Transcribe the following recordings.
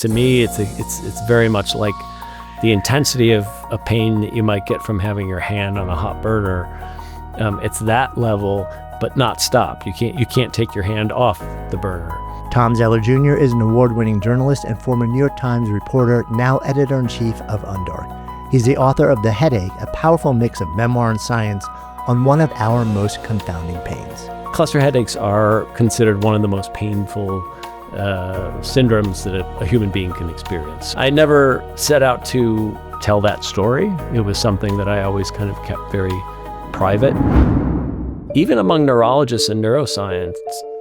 To me, it's very much like the intensity of a pain that you might get from having your hand on a hot burner. It's that level, but not stop. You can't take your hand off the burner. Tom Zeller Jr. is an award-winning journalist and former New York Times reporter, now editor-in-chief of Undark. He's the author of The Headache, a powerful mix of memoir and science on one of our most confounding pains. Cluster headaches are considered one of the most painful syndromes that a human being can experience. I never set out to tell that story. It was something that I always kind of kept very private. Even among neurologists and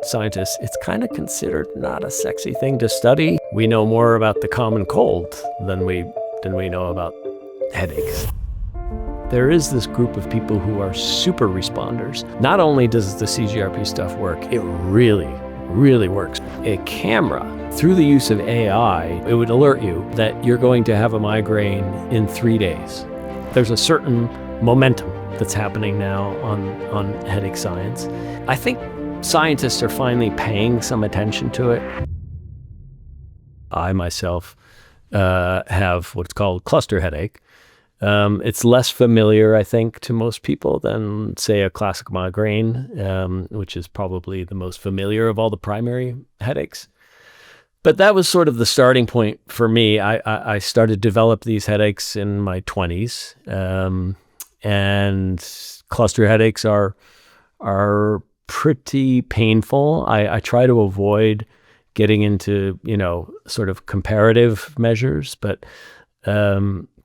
scientists, it's kind of considered not a sexy thing to study. We know more about the common cold than we know about headaches. There is this group of people who are super responders. Not only does the CGRP stuff work, it really works. A camera, through the use of AI, it would alert you that you're going to have a migraine in 3 days. There's a certain momentum that's happening now on headache science. I think scientists are finally paying some attention to it. I myself have what's called cluster headache. It's less familiar, I think, to most people than, say, a classic migraine, which is probably the most familiar of all the primary headaches. But that was sort of the starting point for me. I started to develop these headaches in my 20s, and cluster headaches are pretty painful. I try to avoid getting into, sort of comparative measures, but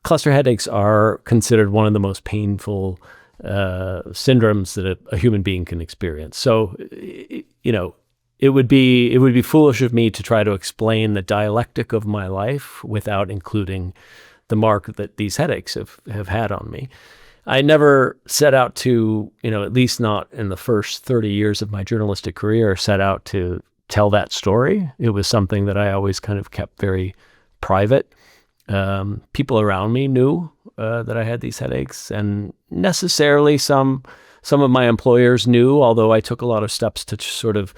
cluster headaches are considered one of the most painful syndromes that a human being can experience. So, it would be foolish of me to try to explain the dialectic of my life without including the mark that these headaches have had on me. I never set out to, at least not in the first 30 years of my journalistic career, set out to tell that story. It was something that I always kind of kept very private. People around me knew that I had these headaches, and necessarily some of my employers knew, although I took a lot of steps to sort of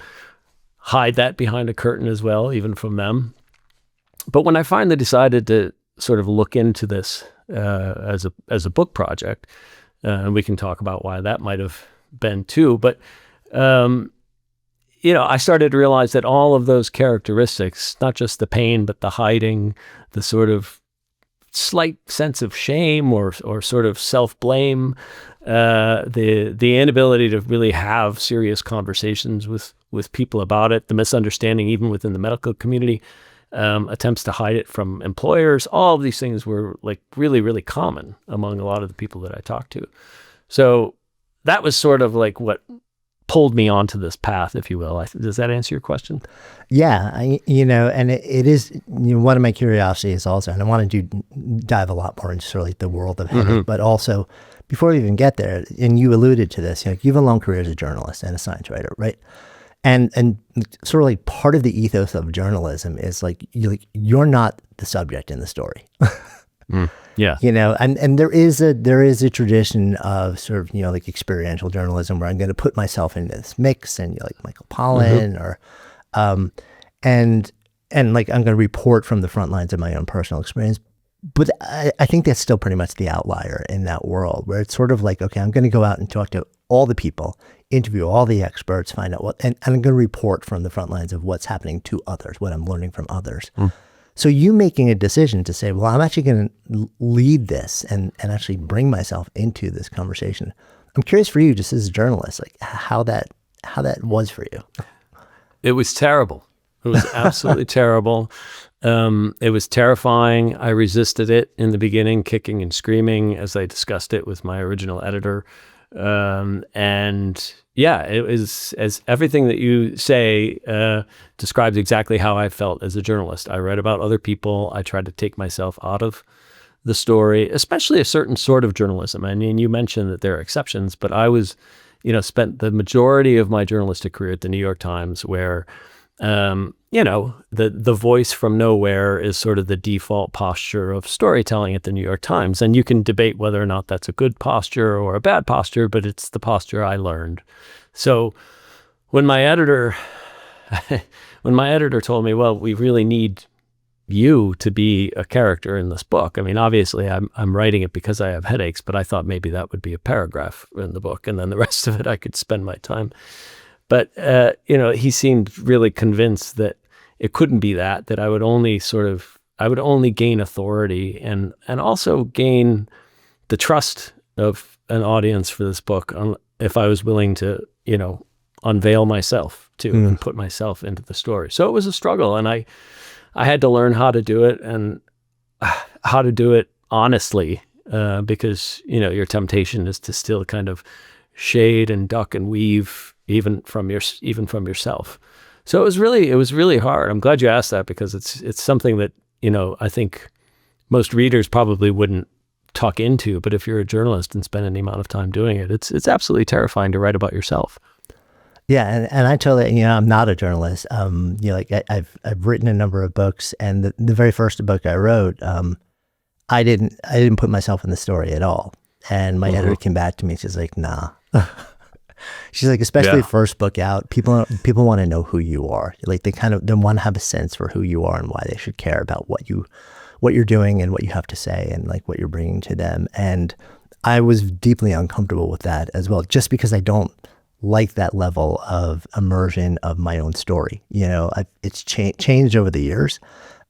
hide that behind a curtain as well, even from them. But when I finally decided to sort of look into this as a book project, and we can talk about why that might have been too, but I started to realize that all of those characteristics, not just the pain, but the hiding, the sort of slight sense of shame or sort of self-blame, the inability to really have serious conversations with people about it, the misunderstanding even within the medical community, attempts to hide it from employers, all of these things were like really, really common among a lot of the people that I talked to. So that was sort of like what pulled me onto this path, if you will. Does that answer your question? Yeah, and it is one of my curiosities also, and I want to dive a lot more into sort of like the world of headache, but also before we even get there, and you alluded to this, you have a long career as a journalist and a science writer, right? And sort of like part of the ethos of journalism is like you're not the subject in the story. Yeah. And there is a tradition of sort of, like experiential journalism where I'm going to put myself in this mix, and like Michael Pollan or, and like I'm going to report from the front lines of my own personal experience. But I think that's still pretty much the outlier in that world, where it's sort of like, okay, I'm going to go out and talk to all the people, interview all the experts, find out and I'm going to report from the front lines of what's happening to others, what I'm learning from others. So you making a decision to say, well, I'm actually going to lead this and actually bring myself into this conversation. I'm curious for you, just as a journalist, like how that was for you. It was terrible. It was absolutely terrible. It was terrifying. I resisted it in the beginning, kicking and screaming as I discussed it with my original editor. And yeah, it was, as everything that you say describes exactly how I felt as a journalist. I read about other people. I tried to take myself out of the story, especially a certain sort of journalism. I mean, you mentioned that there are exceptions, but I was, spent the majority of my journalistic career at the New York Times, where the voice from nowhere is sort of the default posture of storytelling at the New York Times. And you can debate whether or not that's a good posture or a bad posture, but it's the posture I learned. So when my editor told me, well, we really need you to be a character in this book. I mean, obviously I'm writing it because I have headaches, but I thought maybe that would be a paragraph in the book, and then the rest of it I could spend my time. But, he seemed really convinced that it couldn't be that I would only gain authority and also gain the trust of an audience for this book if I was willing to, unveil myself too and put myself into the story. So it was a struggle, and I had to learn how to do it and how to do it honestly, because, your temptation is to still kind of shade and duck and weave even from yourself. So it was really hard. I'm glad you asked that, because it's something that, I think most readers probably wouldn't tuck into, but if you're a journalist and spend any amount of time doing it, it's absolutely terrifying to write about yourself. Yeah, and I totally, I'm not a journalist. I've written a number of books, and the very first book I wrote, I didn't put myself in the story at all. And my editor came back to me. She's like, "Nah." She's like, especially first book out, people want to know who you are. Like they want to have a sense for who you are and why they should care about what you're doing and what you have to say and like what you're bringing to them. And I was deeply uncomfortable with that as well, just because I don't like that level of immersion of my own story. It's changed over the years,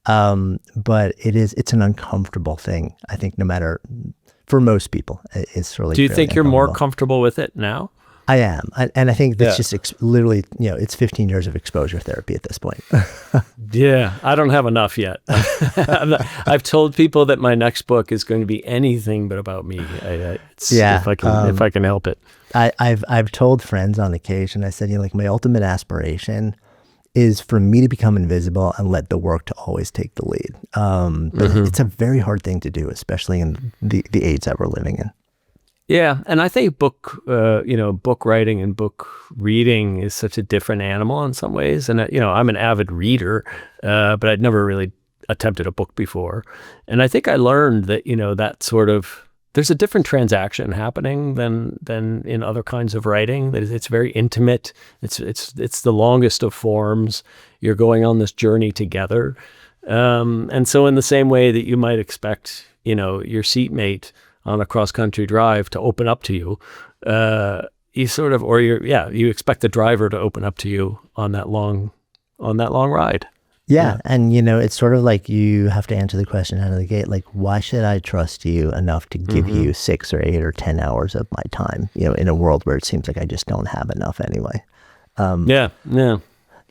but it's an uncomfortable thing. I think no matter, for most people, it's really. Do you think you're more comfortable with it now? I am. And I think that's just literally, it's 15 years of exposure therapy at this point. Yeah, I don't have enough yet. I've told people that my next book is going to be anything but about me. If I can help it. I've told friends on occasion, I said, my ultimate aspiration is for me to become invisible and let the work to always take the lead. But it's a very hard thing to do, especially in the age that we're living in. Yeah, and I think book writing and book reading is such a different animal in some ways. And I'm an avid reader, but I'd never really attempted a book before. And I think I learned that that sort of there's a different transaction happening than in other kinds of writing. That it's very intimate. It's the longest of forms. You're going on this journey together, and so in the same way that you might expect your seatmate on a cross-country drive to open up to you, you expect the driver to open up to you on that long ride. Yeah. And, it's sort of like you have to answer the question out of the gate, like, why should I trust you enough to give you 6 or 8 or 10 hours of my time, in a world where it seems like I just don't have enough anyway. Yeah.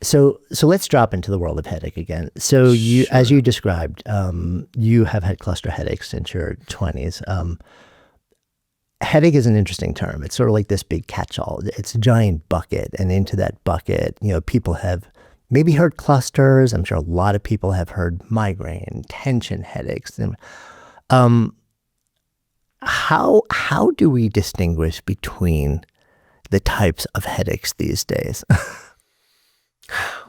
So let's drop into the world of headache again. So you, as you described, you have had cluster headaches since your 20s. Headache is an interesting term. It's sort of like this big catch-all. It's a giant bucket, and into that bucket, people have maybe heard clusters. I'm sure a lot of people have heard migraine, tension headaches. And how do we distinguish between the types of headaches these days?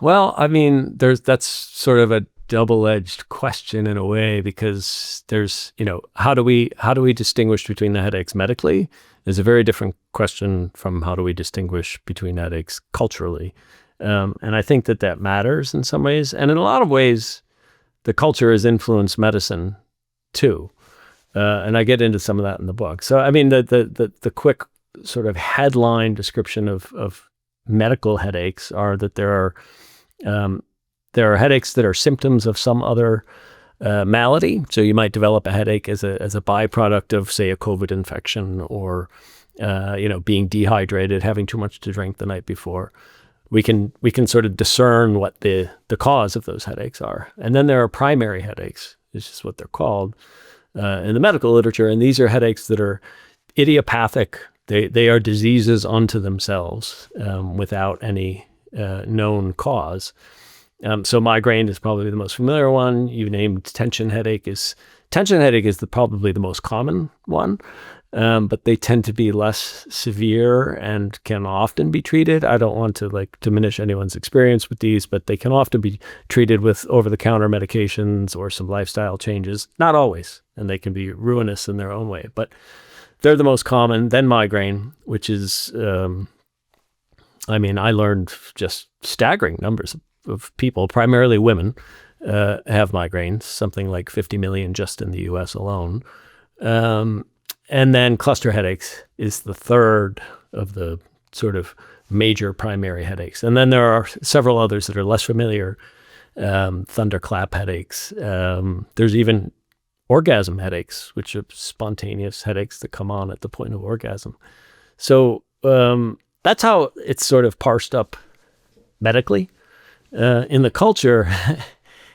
Well, I mean, that's sort of a double-edged question in a way, because there's, how do we distinguish between the headaches medically? Is a very different question from how do we distinguish between headaches culturally. And I think that matters in some ways. And in a lot of ways, the culture has influenced medicine too. And I get into some of that in the book. So, I mean, the quick sort of headline description of medical headaches are that there are headaches that are symptoms of some other malady. So you might develop a headache as a byproduct of, say, a COVID infection, or being dehydrated, having too much to drink the night before. We can sort of discern what the cause of those headaches are. And then there are primary headaches, is just what they're called in the medical literature. And these are headaches that are idiopathic. They are diseases unto themselves without any known cause. So migraine is probably the most familiar one. You named tension headache is probably the most common one, but they tend to be less severe and can often be treated. I don't want to diminish anyone's experience with these, but they can often be treated with over-the-counter medications or some lifestyle changes. Not always, and they can be ruinous in their own way, but they're the most common. Then migraine, which is, I learned just staggering numbers of people, primarily women, have migraines, something like 50 million just in the US alone. And then cluster headaches is the third of the sort of major primary headaches. And then there are several others that are less familiar. Thunderclap headaches. There's even orgasm headaches, which are spontaneous headaches that come on at the point of orgasm. So that's how it's sort of parsed up medically. In the culture,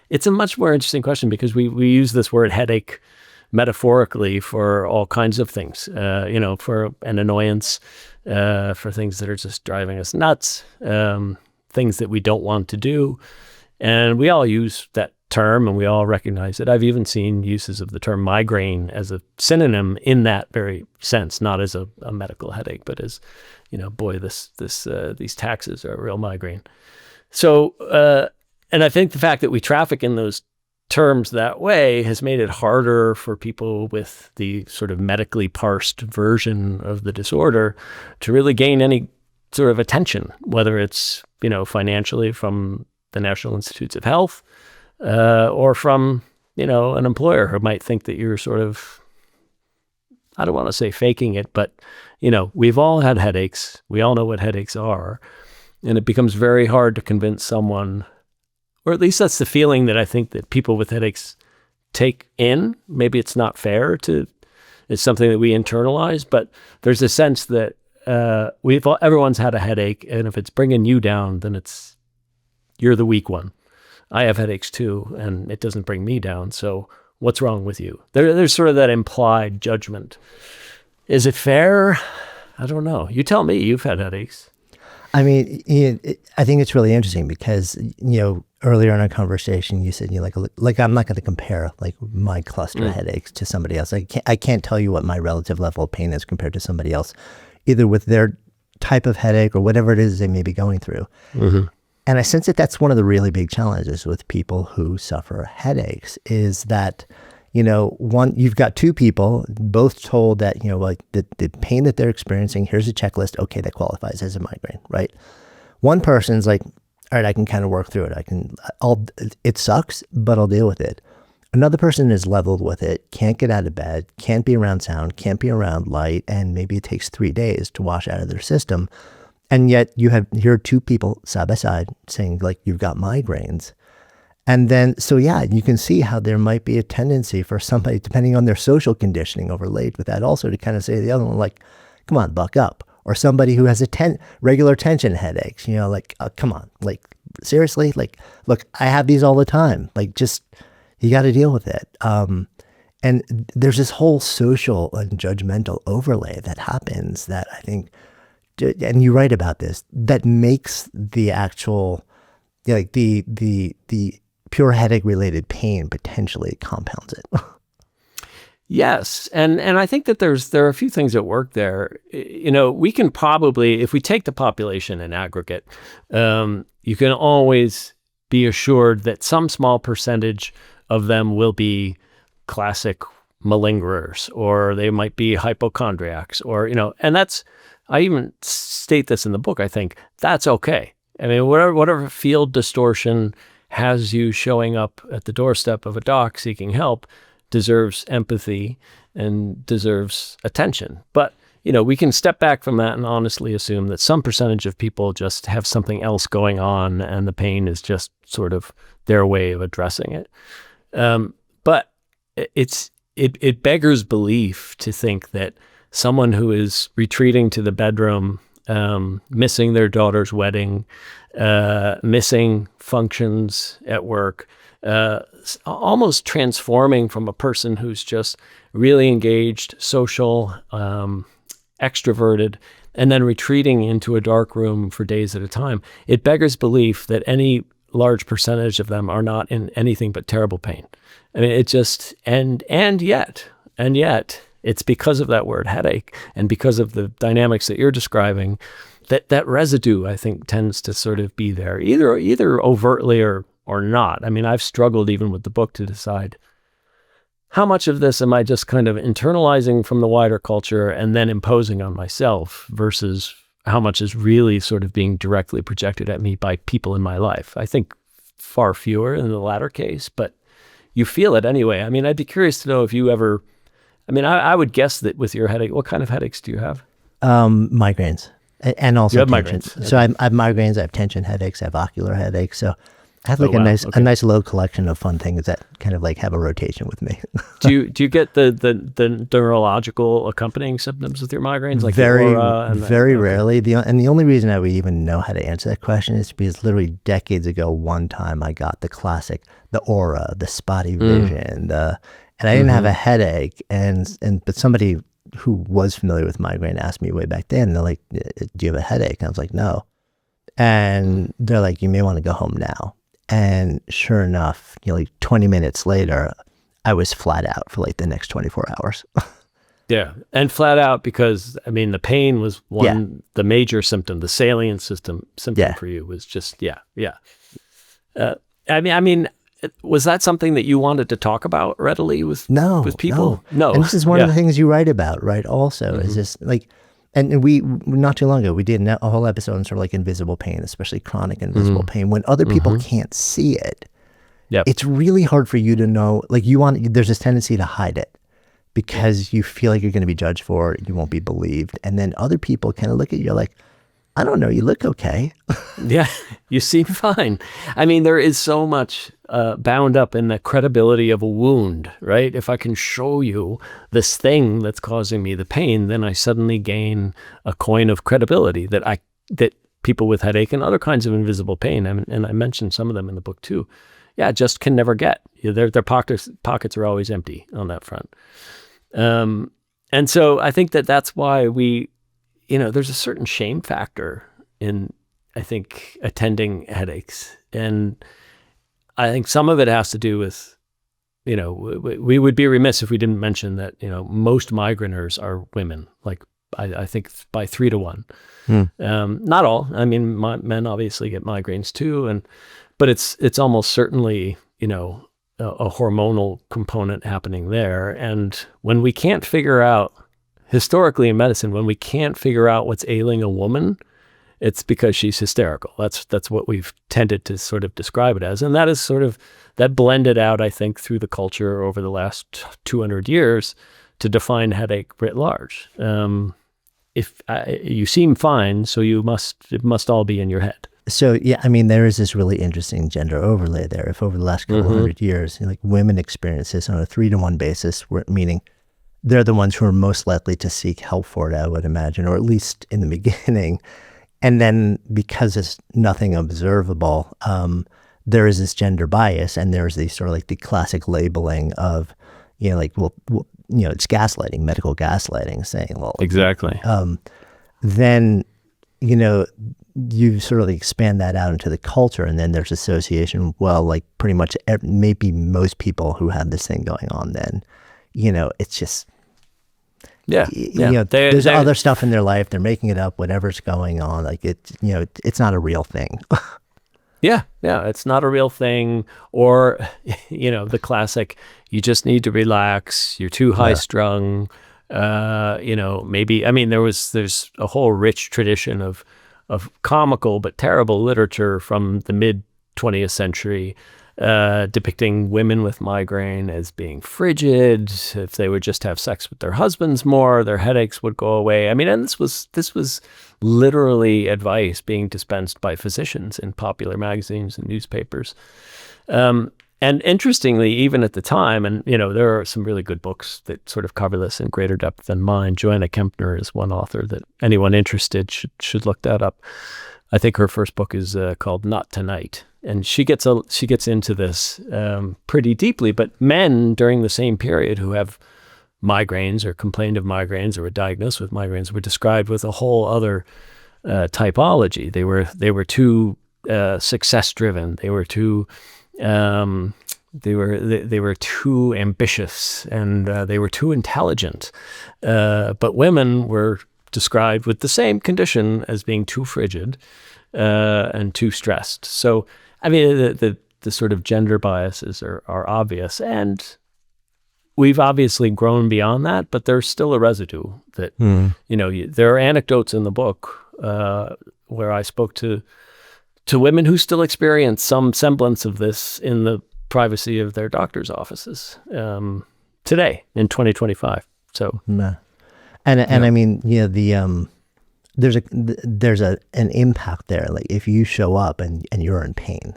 it's a much more interesting question because we use this word headache metaphorically for all kinds of things, for an annoyance, for things that are just driving us nuts, things that we don't want to do. And we all use that term and we all recognize it. I've even seen uses of the term migraine as a synonym in that very sense, not as a medical headache, but as, boy, these taxes are a real migraine. So, and I think the fact that we traffic in those terms that way has made it harder for people with the sort of medically parsed version of the disorder to really gain any sort of attention, whether it's, financially from the National Institutes of Health, or from, an employer who might think that you're sort of, I don't want to say faking it, but, we've all had headaches. We all know what headaches are. And it becomes very hard to convince someone, or at least that's the feeling that I think that people with headaches take in. Maybe it's not fair it's something that we internalize, but there's a sense that everyone's had a headache, and if it's bringing you down, then you're the weak one. I have headaches too, and it doesn't bring me down. So what's wrong with you? There's sort of that implied judgment. Is it fair? I don't know. You tell me. You've had headaches. I mean, I think it's really interesting because, earlier in our conversation, you said, like I'm not going to compare like my cluster headaches to somebody else. I can't tell you what my relative level of pain is compared to somebody else, either with their type of headache or whatever it is they may be going through. Mm-hmm. And I sense that that's one of the really big challenges with people who suffer headaches is that, you've got two people both told that, like the pain that they're experiencing, here's a checklist. Okay, that qualifies as a migraine, right? One person's like, all right, I can kind of work through it. It sucks, but I'll deal with it. Another person is leveled with it, can't get out of bed, can't be around sound, can't be around light, and maybe it takes 3 days to wash out of their system. And yet here are two people side by side saying like, you've got migraines. And then, so yeah, you can see how there might be a tendency for somebody, depending on their social conditioning overlaid with that also, to kind of say to the other one, like, come on, buck up. Or somebody who has regular tension headaches, come on, like, seriously? Like, look, I have these all the time. Like, just, you got to deal with it. And there's this whole social and judgmental overlay that happens that I think, and you write about this, that makes the actual, like the pure headache related pain potentially compounds it. Yes. And I think that there are a few things at work there. We can probably, if we take the population in aggregate, you can always be assured that some small percentage of them will be classic malingerers, or they might be hypochondriacs, or, and that's, I even state this in the book, I think that's okay. I mean, whatever field distortion has you showing up at the doorstep of a doc seeking help deserves empathy and deserves attention. But, we can step back from that and honestly assume that some percentage of people just have something else going on and the pain is just sort of their way of addressing it. But it beggars belief to think that someone who is retreating to the bedroom, missing their daughter's wedding, missing functions at work, almost transforming from a person who's just really engaged, social, extroverted, and then retreating into a dark room for days at a time. It beggars belief that any large percentage of them are not in anything but terrible pain. I mean, it just, and yet, it's because of that word headache and because of the dynamics that you're describing that residue, I think, tends to sort of be there, either overtly or not. I mean, I've struggled even with the book to decide how much of this am I just kind of internalizing from the wider culture and then imposing on myself versus how much is really sort of being directly projected at me by people in my life. I think far fewer in the latter case, but you feel it anyway. I mean, I'd be curious to know if you ever, I mean, I would guess that with your headache, what kind of headaches do you have? Migraines and also You have tension. migraines. So I have migraines, I have tension headaches, I have ocular headaches. So I have like wow. a nice low collection of fun things that kind of like have a rotation with me. Do you get the neurological accompanying symptoms with your migraines, like very the aura very rarely. The only reason I would even know how to answer that question is because literally decades ago, one time I got the classic, the aura, the spotty vision, and I didn't have a headache, but somebody who was familiar with migraine asked me way back then, they're like, "Do you have a headache?" And I was like, "No," and they're like, "You may want to go home now." And sure enough, like 20 minutes later, I was flat out for like the next 24 hours. Yeah, and flat out because, I mean, the pain was the major symptom, the salient symptom for you was just, I mean, was that something that you wanted to talk about readily with people? No. And this is one of the things you write about, right? Also, is just like, and we not too long ago, we did a whole episode on sort of like invisible pain, especially chronic invisible pain. When other people can't see it, it's really hard for you to know, like there's this tendency to hide it because you feel like you're going to be judged for it, you won't be believed. And then other people kind of look at you like, I don't know, you look okay. Yeah, you seem fine. I mean, there is so much bound up in the credibility of a wound, right? If I can show you this thing that's causing me the pain, then I suddenly gain a coin of credibility that people with headache and other kinds of invisible pain, and I mentioned some of them in the book too, just can never get. Their pockets are always empty on that front. And so I think that's why there's a certain shame factor in, I think, attending headaches. And I think some of it has to do with, we would be remiss if we didn't mention that, most migraineurs are women, like I think by 3 to 1. Not all. I mean, men obviously get migraines too. But it's almost certainly, a hormonal component happening there. And when we can't figure out, historically in medicine, when we can't figure out what's ailing a woman, it's because she's hysterical. That's what we've tended to sort of describe it as. And that is sort of, that blended out, I think, through the culture over the last 200 years to define headache writ large. If you seem fine, so it must all be in your head. So, I mean, there is this really interesting gender overlay there. If over the last couple hundred years, like women experience this on a 3 to 1 basis, meaning they're the ones who are most likely to seek help for it, I would imagine, or at least in the beginning. And then because it's nothing observable, there is this gender bias, and there's the sort of like the classic labeling of, it's gaslighting, medical gaslighting, saying, well, exactly. Then, you sort of like expand that out into the culture, and then there's association. Well, like pretty much maybe most people who have this thing going on, then, it's just, there's other stuff in their life. They're making it up, whatever's going on. Like it's not a real thing. Yeah, it's not a real thing. Or, the classic, you just need to relax. You're too high strung. Maybe, I mean, there's a whole rich tradition of comical but terrible literature from the mid 20th century, depicting women with migraine as being frigid. If they would just have sex with their husbands more, their headaches would go away. I mean, and this was literally advice being dispensed by physicians in popular magazines and newspapers. And interestingly, even at the time, and there are some really good books that sort of cover this in greater depth than mine. Joanna Kempner is one author that anyone interested should look that up. I think her first book is called Not Tonight, and she gets into this pretty deeply. But men during the same period who have migraines or complained of migraines or were diagnosed with migraines were described with a whole other typology. They were too success driven. They were too they were too ambitious, and they were too intelligent. But women were described with the same condition as being too frigid and too stressed. So, I mean, the sort of gender biases are obvious, and we've obviously grown beyond that, but there's still a residue that, there are anecdotes in the book where I spoke to to women who still experience some semblance of this in the privacy of their doctor's offices today in 2025. So, and I mean, there's an impact there. Like if you show up and you're in pain,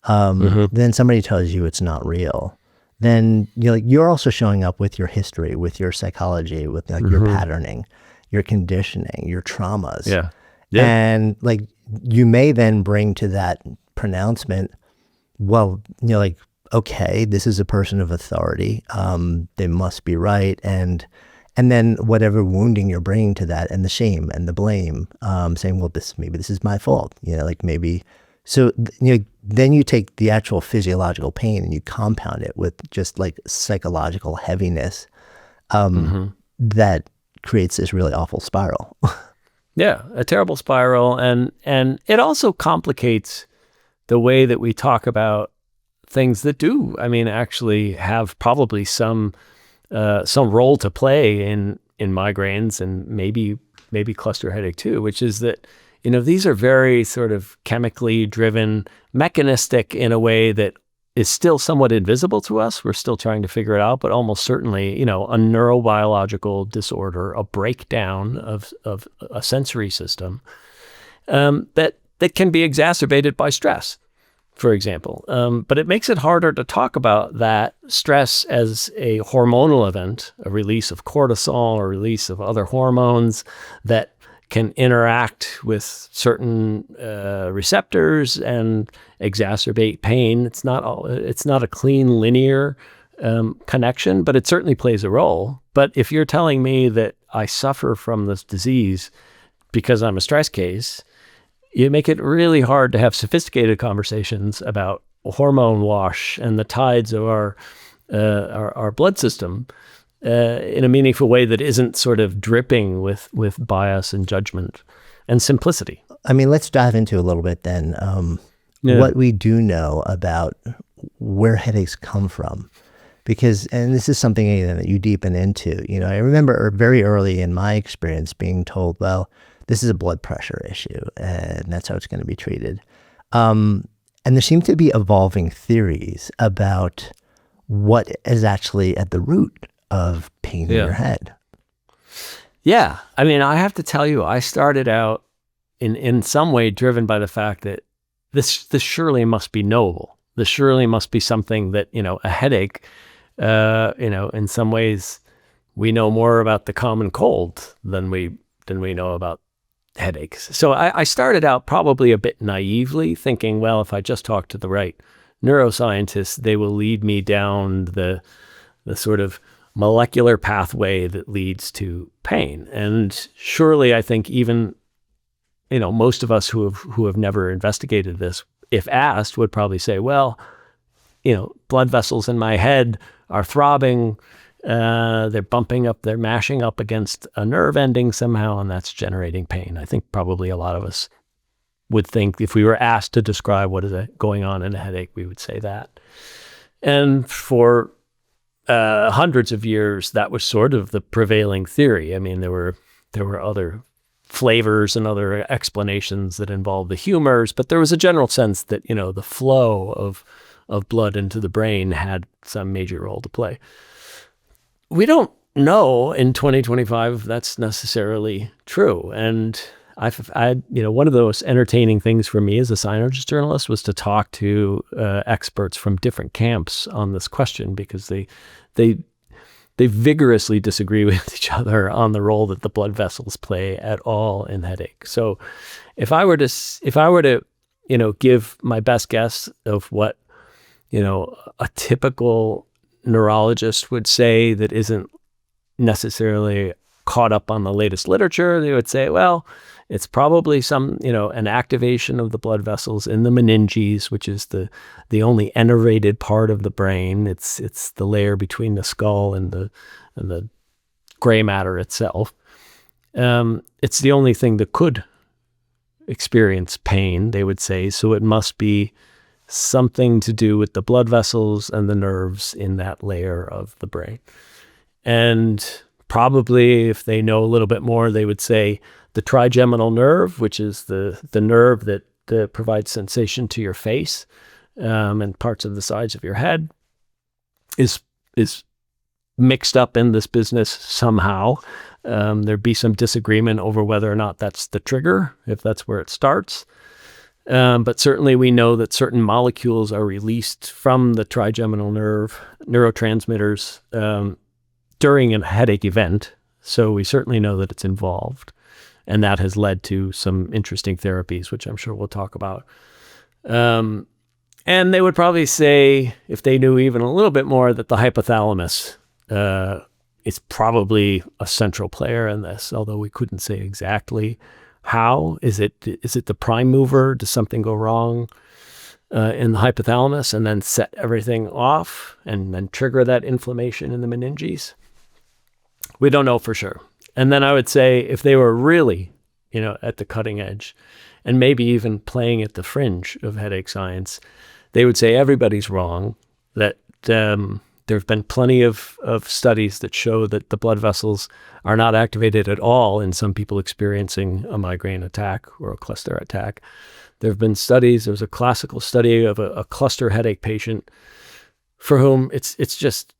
then somebody tells you it's not real. Then you're also showing up with your history, with your psychology, with your patterning, your conditioning, your traumas. Yeah. And you may then bring to that pronouncement, well, okay, this is a person of authority. They must be right. And then whatever wounding you're bringing to that, and the shame and the blame, saying, well, maybe this is my fault. Maybe. So, then you take the actual physiological pain and you compound it with just psychological heaviness that creates this really awful spiral. Yeah, a terrible spiral. And it also complicates the way that we talk about things that do, actually have probably some role to play in migraines and maybe cluster headache too, which is that, these are very sort of chemically driven, mechanistic in a way that is still somewhat invisible to us. We're still trying to figure it out, but almost certainly, a neurobiological disorder, a breakdown of a sensory system that can be exacerbated by stress, for example. But it makes it harder to talk about that stress as a hormonal event, a release of cortisol or release of other hormones that can interact with certain receptors and exacerbate pain. It's not a clean, linear connection, but it certainly plays a role. But if you're telling me that I suffer from this disease because I'm a stress case, you make it really hard to have sophisticated conversations about hormone wash and the tides of our blood system in a meaningful way that isn't sort of dripping with bias and judgment and simplicity. Let's dive into a little bit then what we do know about where headaches come from. And this is something that you deepen into. I remember very early in my experience being told, well, this is a blood pressure issue, and that's how it's going to be treated. And there seem to be evolving theories about what is actually at the root of pain in your head. Yeah. I have to tell you, I started out in some way driven by the fact that this surely must be knowable. This surely must be something that, a headache, in some ways we know more about the common cold than we know about headaches. So I started out probably a bit naively thinking, well, if I just talk to the right neuroscientists, they will lead me down the sort of molecular pathway that leads to pain. And surely I think even, most of us who have never investigated this, if asked, would probably say, well, blood vessels in my head are throbbing, they're bumping up, they're mashing up against a nerve ending somehow, and that's generating pain. I think probably a lot of us would think if we were asked to describe what is going on in a headache, we would say that. And for hundreds of years, that was sort of the prevailing theory. There were other flavors and other explanations that involved the humors, but there was a general sense that, the flow of blood into the brain had some major role to play. We don't know in 2025 if that's necessarily true. And one of those entertaining things for me as a science journalist was to talk to experts from different camps on this question, because they vigorously disagree with each other on the role that the blood vessels play at all in headache. So if I were to give my best guess of what a typical neurologist would say that isn't necessarily caught up on the latest literature, they would say, well, it's probably some, an activation of the blood vessels in the meninges, which is the only innervated part of the brain. It's the layer between the skull and the gray matter itself. It's the only thing that could experience pain, they would say. So it must be something to do with the blood vessels and the nerves in that layer of the brain. And probably if they know a little bit more, they would say the trigeminal nerve, which is the nerve that provides sensation to your face and parts of the sides of your head is mixed up in this business somehow. There'd be some disagreement over whether or not that's the trigger, if that's where it starts. But certainly we know that certain molecules are released from the trigeminal nerve, neurotransmitters, during a headache event. So we certainly know that it's involved. And that has led to some interesting therapies, which I'm sure we'll talk about. And they would probably say, if they knew even a little bit more, that the hypothalamus is probably a central player in this, although we couldn't say exactly how. Is it the prime mover? Does something go wrong in the hypothalamus and then set everything off and then trigger that inflammation in the meninges? We don't know for sure. And then I would say if they were really, at the cutting edge and maybe even playing at the fringe of headache science, they would say everybody's wrong, that there have been plenty of studies that show that the blood vessels are not activated at all in some people experiencing a migraine attack or a cluster attack. There have been studies, there's a classical study of a cluster headache patient for whom it's just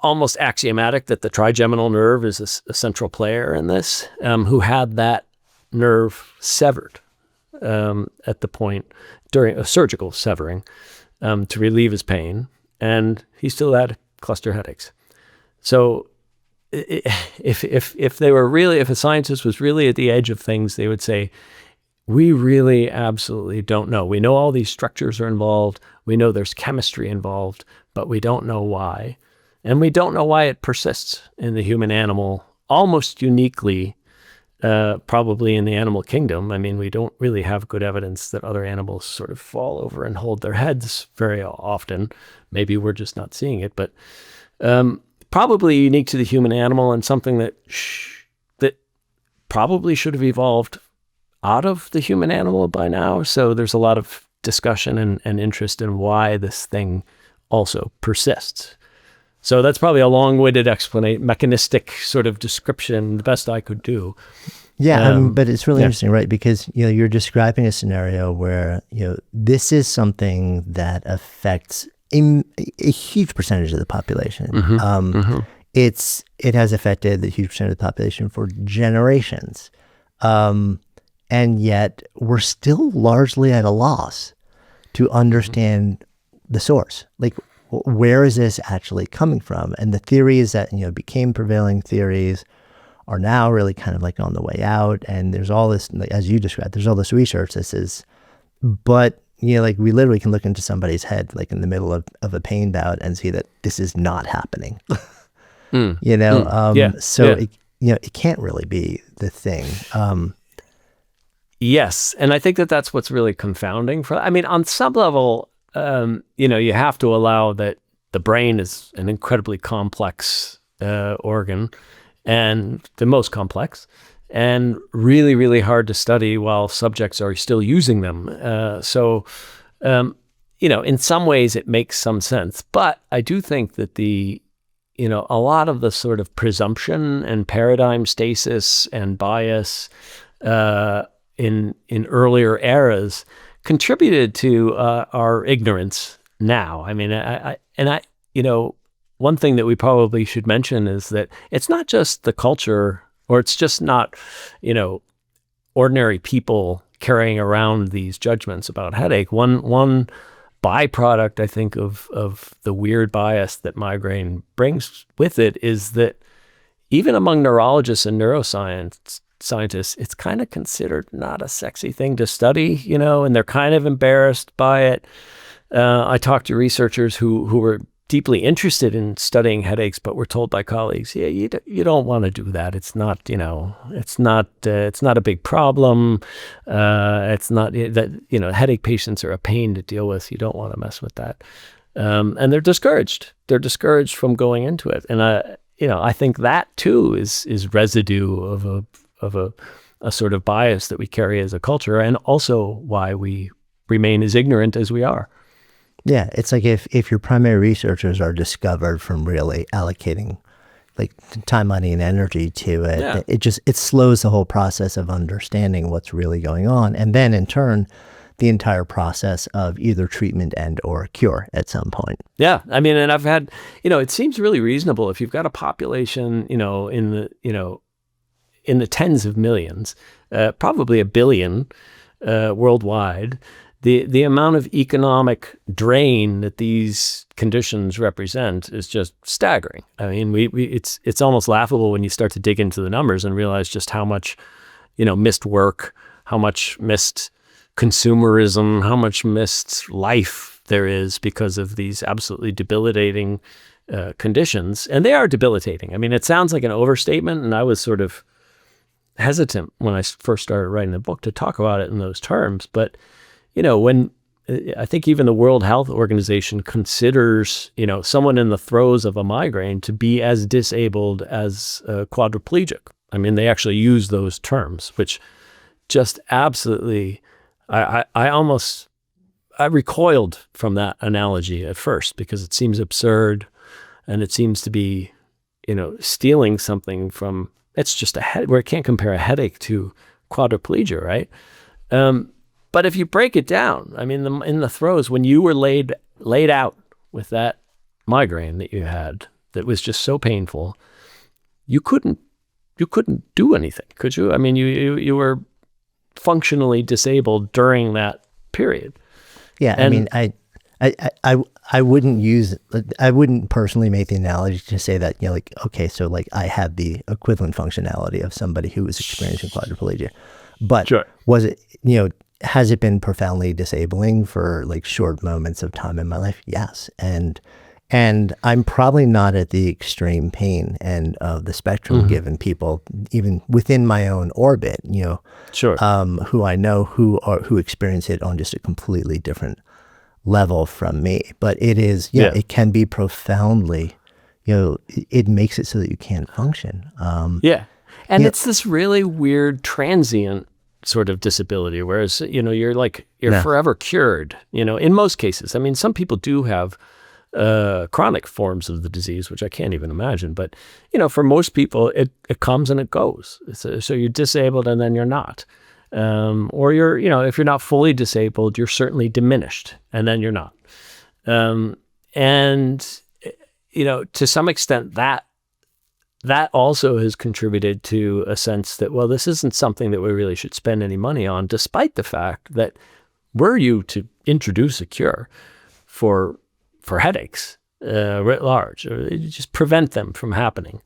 almost axiomatic that the trigeminal nerve is a central player in this, who had that nerve severed at the point during a surgical severing to relieve his pain, and he still had cluster headaches. So if they were really, if a scientist was really at the edge of things, they would say, we really absolutely don't know. We know all these structures are involved. We know there's chemistry involved, but we don't know why. And we don't know why it persists in the human animal almost uniquely, probably in the animal kingdom. I mean, we don't really have good evidence that other animals sort of fall over and hold their heads very often. Maybe we're just not seeing it, but probably unique to the human animal and something that probably should have evolved out of the human animal by now. So there's a lot of discussion and interest in why this thing also persists. So that's probably a long-winded mechanistic sort of description, the best I could do. Yeah, but it's really interesting, right? Because you're describing a scenario where this is something that affects a huge percentage of the population. It has affected the huge percentage of the population for generations, and yet we're still largely at a loss to understand the source. Like, where is this actually coming from? And the theories that became prevailing theories are now really kind of like on the way out. And there's all this, like, as you described, there's all this research. But like we literally can look into somebody's head, like in the middle of a pain bout, and see that this is not happening. So it can't really be the thing. Yes, and I think that's what's really confounding. On some level, you have to allow that the brain is an incredibly complex organ, and the most complex, and really, really hard to study while subjects are still using them. So in some ways it makes some sense. But I do think that a lot of the sort of presumption and paradigm stasis and bias in earlier eras contributed to our ignorance now. One thing that we probably should mention is that it's not just the culture, or it's just not, ordinary people carrying around these judgments about headache. One byproduct, I think, of the weird bias that migraine brings with it is that even among neurologists and neuroscientists, it's kind of considered not a sexy thing to study, and they're kind of embarrassed by it. I talked to researchers who were deeply interested in studying headaches, but were told by colleagues, you don't want to do that. It's not, it's not a big problem. It's not that, headache patients are a pain to deal with. You don't want to mess with that. And they're discouraged. They're discouraged from going into it. And I think that too is residue of a sort of bias that we carry as a culture, and also why we remain as ignorant as we are. Yeah, it's like if your primary researchers are discovered from really allocating like time, money, and energy to it, it slows the whole process of understanding what's really going on. And then in turn, the entire process of either treatment and or cure at some point. Yeah. I mean, and I've had, it seems really reasonable if you've got a population, in the tens of millions, probably a billion worldwide, the amount of economic drain that these conditions represent is just staggering. I mean, it's almost laughable when you start to dig into the numbers and realize just how much, missed work, how much missed consumerism, how much missed life there is because of these absolutely debilitating conditions. And they are debilitating. I mean, it sounds like an overstatement, and I was sort of hesitant when I first started writing the book to talk about it in those terms. But, when I think even the World Health Organization considers, someone in the throes of a migraine to be as disabled as a quadriplegic. I mean, they actually use those terms, which just absolutely, I recoiled from that analogy at first because it seems absurd and it seems to be, stealing something from, it's just a head where it can't compare a headache to quadriplegia, right? But if you break it down, I mean, in the throes, when you were laid out with that migraine that you had, that was just so painful, you couldn't do anything, could you? I mean, you were functionally disabled during that period. Yeah, and I wouldn't personally make the analogy to say that, okay, so like I had the equivalent functionality of somebody who was experiencing quadriplegia, but sure. Was it, has it been profoundly disabling for like short moments of time in my life? Yes. And I'm probably not at the extreme pain end of the spectrum, given people even within my own orbit, sure. Who I know who experience it on just a completely different level from me. But it is, it can be profoundly, it makes it so that you can't function. And it's this really weird transient sort of disability, whereas, you're forever cured, in most cases. I mean, some people do have chronic forms of the disease, which I can't even imagine. But, for most people, it comes and it goes. So you're disabled and then you're not. Or you're, if you're not fully disabled, you're certainly diminished and then you're not. And, to some extent, that also has contributed to a sense that, well, this isn't something that we really should spend any money on, despite the fact that were you to introduce a cure for headaches writ large, or just prevent them from happening,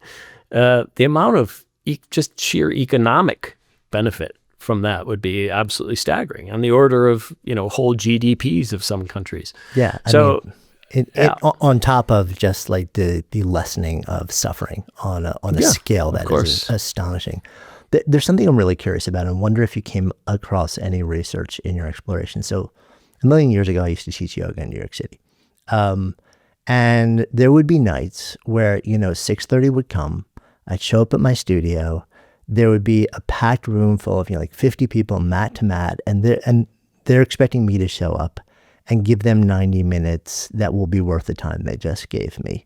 the amount of just sheer economic benefit from that would be absolutely staggering, on the order of, whole GDPs of some countries. Yeah. On top of just like the lessening of suffering on a scale that is astonishing. There's something I'm really curious about, and wonder if you came across any research in your exploration. So a million years ago, I used to teach yoga in New York City. And there would be nights where, 6:30 would come, I'd show up at my studio, there would be a packed room full of, 50 people, mat to mat, and they're expecting me to show up and give them 90 minutes that will be worth the time they just gave me.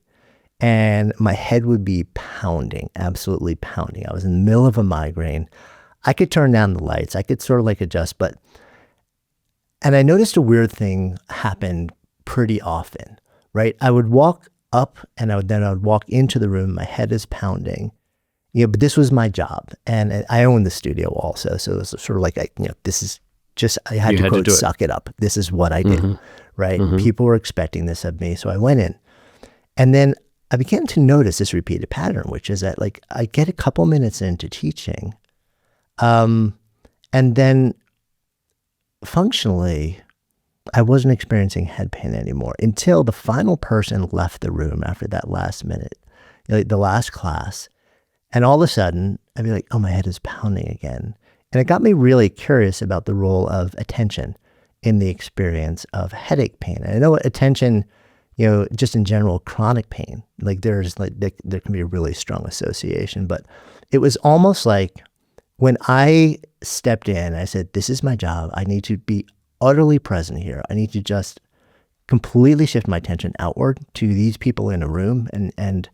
And my head would be pounding, absolutely pounding. I was in the middle of a migraine. I could turn down the lights. I could sort of like adjust, and I noticed a weird thing happened pretty often, right? I would walk up and I would walk into the room. My head is pounding, but this was my job. And I owned the studio also. So it was sort of like, this is just, I had to quote, suck it up. This is what I do, right? People were expecting this of me. So I went in, and then I began to notice this repeated pattern, which is that like I get a couple minutes into teaching, and then functionally, I wasn't experiencing head pain anymore until the final person left the room after that last minute, the last class. And all of a sudden, I'd be like, oh, my head is pounding again. And it got me really curious about the role of attention in the experience of headache pain. And I know attention, just in general, chronic pain, like there can be a really strong association. But it was almost like when I stepped in, I said, this is my job. I need to be utterly present here. I need to just completely shift my attention outward to these people in a room and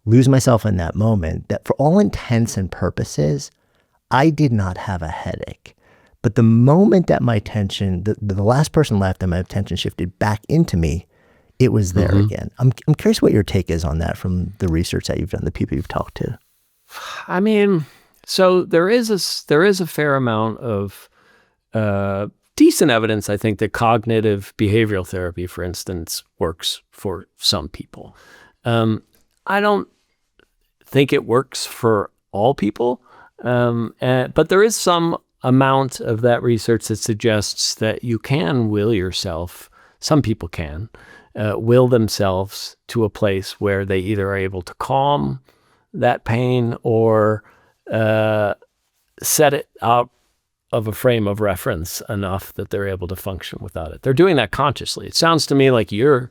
lose myself in that moment, that for all intents and purposes, I did not have a headache. But the moment that my attention, the last person left and my attention shifted back into me, it was there again. I'm curious what your take is on that from the research that you've done, the people you've talked to. I mean, so there is a fair amount of decent evidence, I think, that cognitive behavioral therapy, for instance, works for some people. I don't think it works for all people, but there is some amount of that research that suggests that you can will yourself, some people can, will themselves to a place where they either are able to calm that pain or set it out of a frame of reference enough that they're able to function without it. They're doing that consciously. It sounds to me like you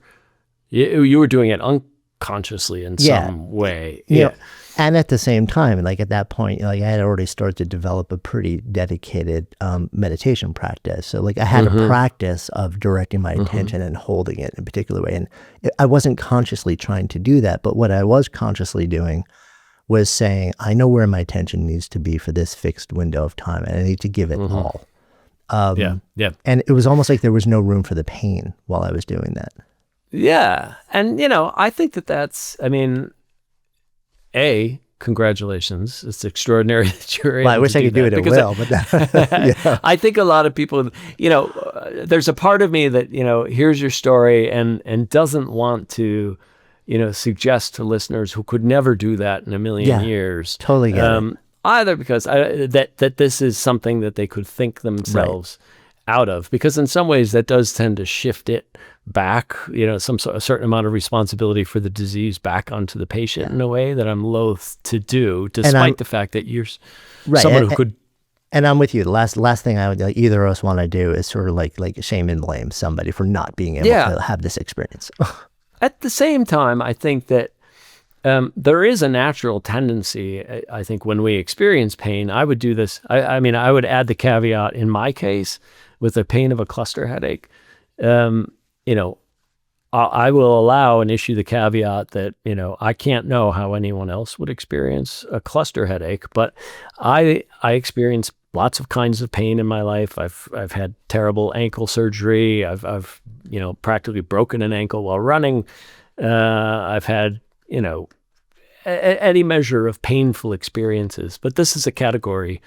were doing it unconsciously in some way. Yeah. And at the same time, like at that point, like I had already started to develop a pretty dedicated meditation practice. So like I had a practice of directing my attention and holding it in a particular way. And I wasn't consciously trying to do that, but what I was consciously doing was saying, I know where my attention needs to be for this fixed window of time, and I need to give it all. And it was almost like there was no room for the pain while I was doing that. Yeah. And, I think that's, I mean, congratulations. It's extraordinary that you're able I wish to I could do it at will, but I think a lot of people, there's a part of me that, hears your story and doesn't want to, suggest to listeners who could never do that in a million years. Totally get it. Either because that this is something that they could think themselves out of, because in some ways that does tend to shift it back, a certain amount of responsibility for the disease back onto the patient in a way that I'm loath to do, despite the fact that you're someone who could. And I'm with you. The last thing I would either of us want to do is sort of like shame and blame somebody for not being able to have this experience. At the same time, I think that there is a natural tendency, I think, when we experience pain. I would do this. I mean, I would add the caveat in my case with the pain of a cluster headache. I will allow and issue the caveat that, I can't know how anyone else would experience a cluster headache, but I experience lots of kinds of pain in my life. I've had terrible ankle surgery. I've practically broken an ankle while running. I've had, any measure of painful experiences, but this is a category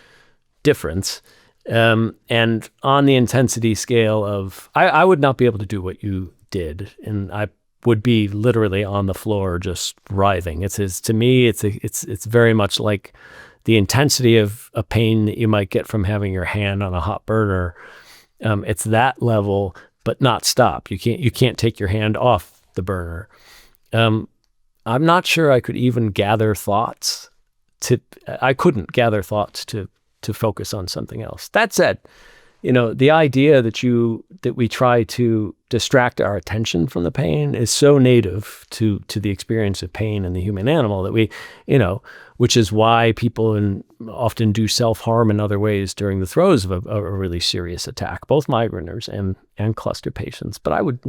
difference. And on the intensity scale of, I would not be able to do what you did, and I would be literally on the floor just writhing. To me, it's very much like the intensity of a pain that you might get from having your hand on a hot burner. It's that level, but not stop. You can't take your hand off the burner. I'm not sure I could even gather thoughts I couldn't gather thoughts to focus on something else. That said, the idea that we try to distract our attention from the pain is so native to the experience of pain in the human animal that we, which is why people often do self-harm in other ways during the throes of a really serious attack, both migraineurs and cluster patients. But I would,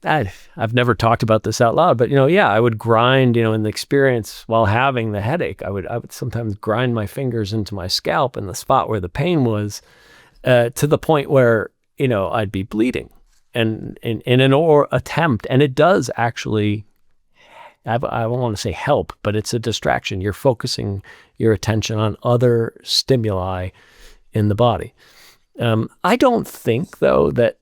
I've never talked about this out loud, but I would grind, in the experience while having the headache, I would sometimes grind my fingers into my scalp in the spot where the pain was, to the point where, I'd be bleeding, and in an attempt, and it does actually, I don't want to say help, but it's a distraction. You're focusing your attention on other stimuli in the body. I don't think though that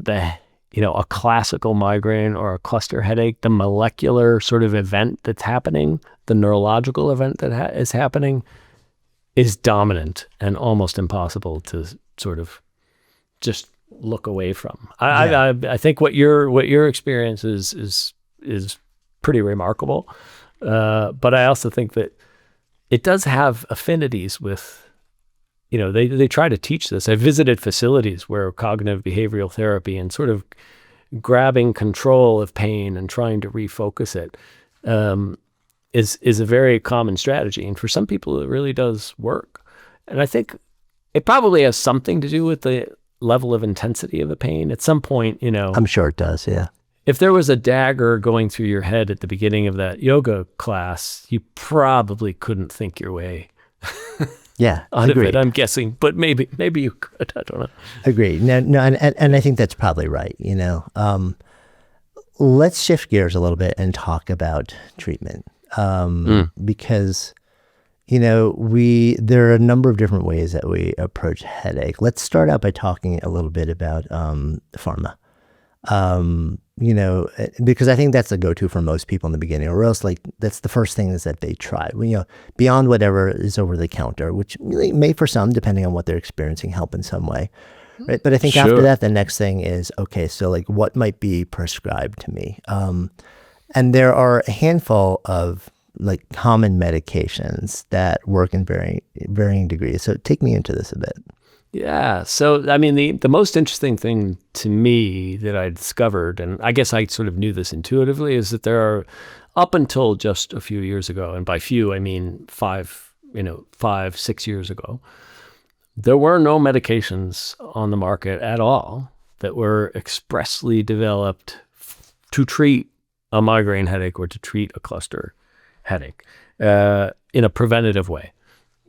a classical migraine or a cluster headache, the molecular sort of event that's happening, the neurological event that is happening, is dominant and almost impossible to sort of just look away from. I think what your experience is pretty remarkable, but I also think that it does have affinities with. They try to teach this. I visited facilities where cognitive behavioral therapy and sort of grabbing control of pain and trying to refocus it is a very common strategy. And for some people, it really does work. And I think it probably has something to do with the level of intensity of the pain. At some point, I'm sure it does, yeah. If there was a dagger going through your head at the beginning of that yoga class, you probably couldn't think your way Yeah, out of it, agreed. I'm guessing, but maybe you could. I don't know. Agreed. No, and I think that's probably right. Let's shift gears a little bit and talk about treatment, because there are a number of different ways that we approach headache. Let's start out by talking a little bit about pharma. Because I think that's a go-to for most people in the beginning, or else that's the first thing is that they try. Beyond whatever is over the counter, which may for some, depending on what they're experiencing, help in some way. Right. But I think after that, the next thing is, okay, so what might be prescribed to me? And there are a handful of common medications that work in varying degrees. So take me into this a bit. Yeah. So, I mean, the most interesting thing to me that I discovered, and I guess I sort of knew this intuitively, is that there are, up until just a few years ago, and by few, I mean 6 years ago, there were no medications on the market at all that were expressly developed to treat a migraine headache or to treat a cluster headache in a preventative way.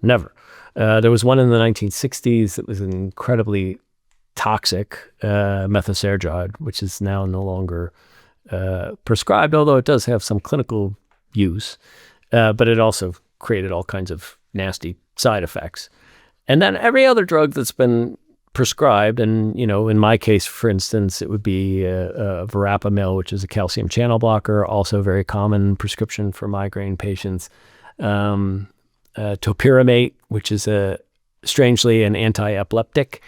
Never. There was one in the 1960s that was incredibly toxic, methosergide, which is now no longer prescribed, although it does have some clinical use, but it also created all kinds of nasty side effects. And then every other drug that's been prescribed, and in my case, for instance, it would be verapamil, which is a calcium channel blocker, also very common prescription for migraine patients. Topiramate, which is strangely an anti-epileptic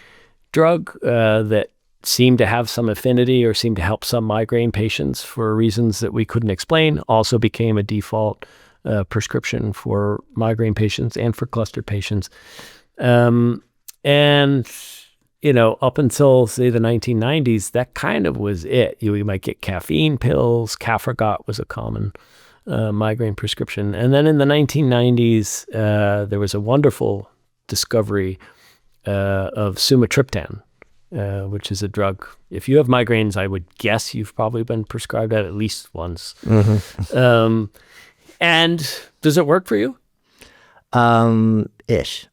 drug that seemed to have some affinity or seemed to help some migraine patients for reasons that we couldn't explain, also became a default prescription for migraine patients and for cluster patients. And up until, say, the 1990s, that kind of was it. You might get caffeine pills. Cafragot was a common migraine prescription. And then in the 1990s, there was a wonderful discovery of sumatriptan, which is a drug. If you have migraines, I would guess you've probably been prescribed that at least once. Mm-hmm. And does it work for you? Ish.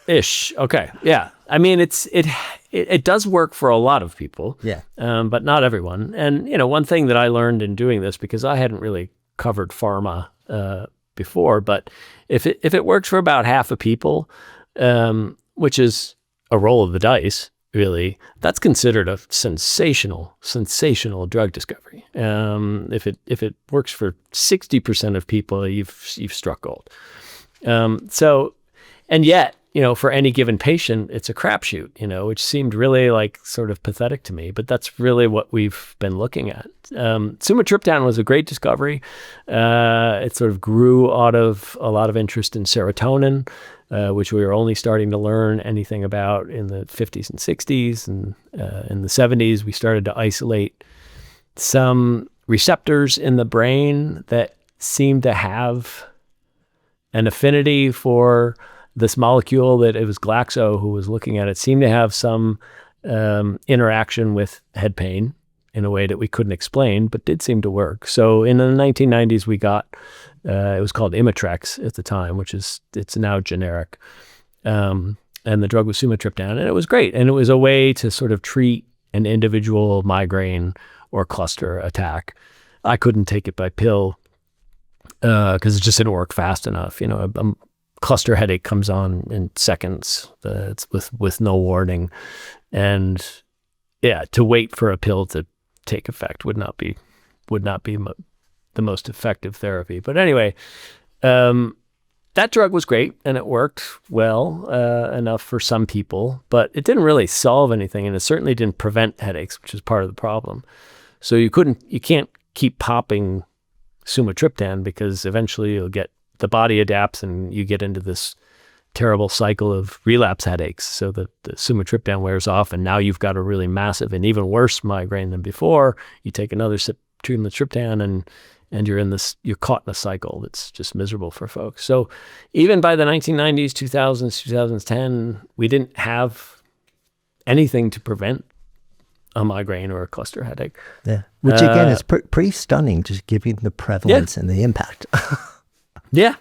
Ish. Okay. Yeah. I mean, it does work for a lot of people. Yeah. But not everyone. And one thing that I learned in doing this, because I hadn't really covered pharma before, but if it works for about half of people, which is a roll of the dice, really, that's considered a sensational drug discovery. If it works for 60% of people, you've struck gold. And yet, for any given patient, it's a crapshoot, which seemed really sort of pathetic to me, but that's really what we've been looking at. Sumatriptan was a great discovery. It sort of grew out of a lot of interest in serotonin, which we were only starting to learn anything about in the 50s and 60s. And in the 70s, we started to isolate some receptors in the brain that seemed to have an affinity for this molecule that it was Glaxo who was looking at. It seemed to have some interaction with head pain in a way that we couldn't explain, but did seem to work. So in the 1990s, we got, it was called Imitrex at the time, it's now generic. And the drug was sumatriptan, and it was great. And it was a way to sort of treat an individual migraine or cluster attack. I couldn't take it by pill because it just didn't work fast enough. A cluster headache comes on in seconds. It's with no warning, and to wait for a pill to take effect would not be the most effective therapy. But anyway, that drug was great and it worked well enough for some people, but it didn't really solve anything, and it certainly didn't prevent headaches, which is part of the problem. So you can't keep popping sumatriptan, because eventually the body adapts and you get into this terrible cycle of relapse headaches. So the sumatriptan wears off, and now you've got a really massive and even worse migraine than before. You take another sumatriptan and you're caught in a cycle that's just miserable for folks. So even by the 1990s, 2000s, 2010, we didn't have anything to prevent a migraine or a cluster headache. Yeah, which again is pretty stunning, just given the prevalence and the impact. Yeah.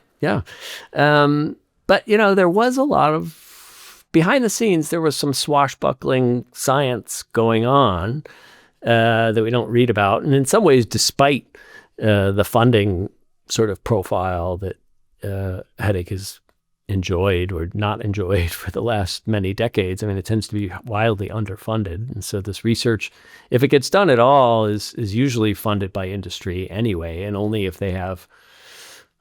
But, there was a lot of, behind the scenes, there was some swashbuckling science going on that we don't read about. And in some ways, despite the funding sort of profile that headache has enjoyed or not enjoyed for the last many decades, it tends to be wildly underfunded. And so this research, if it gets done at all, is usually funded by industry anyway, and only if they have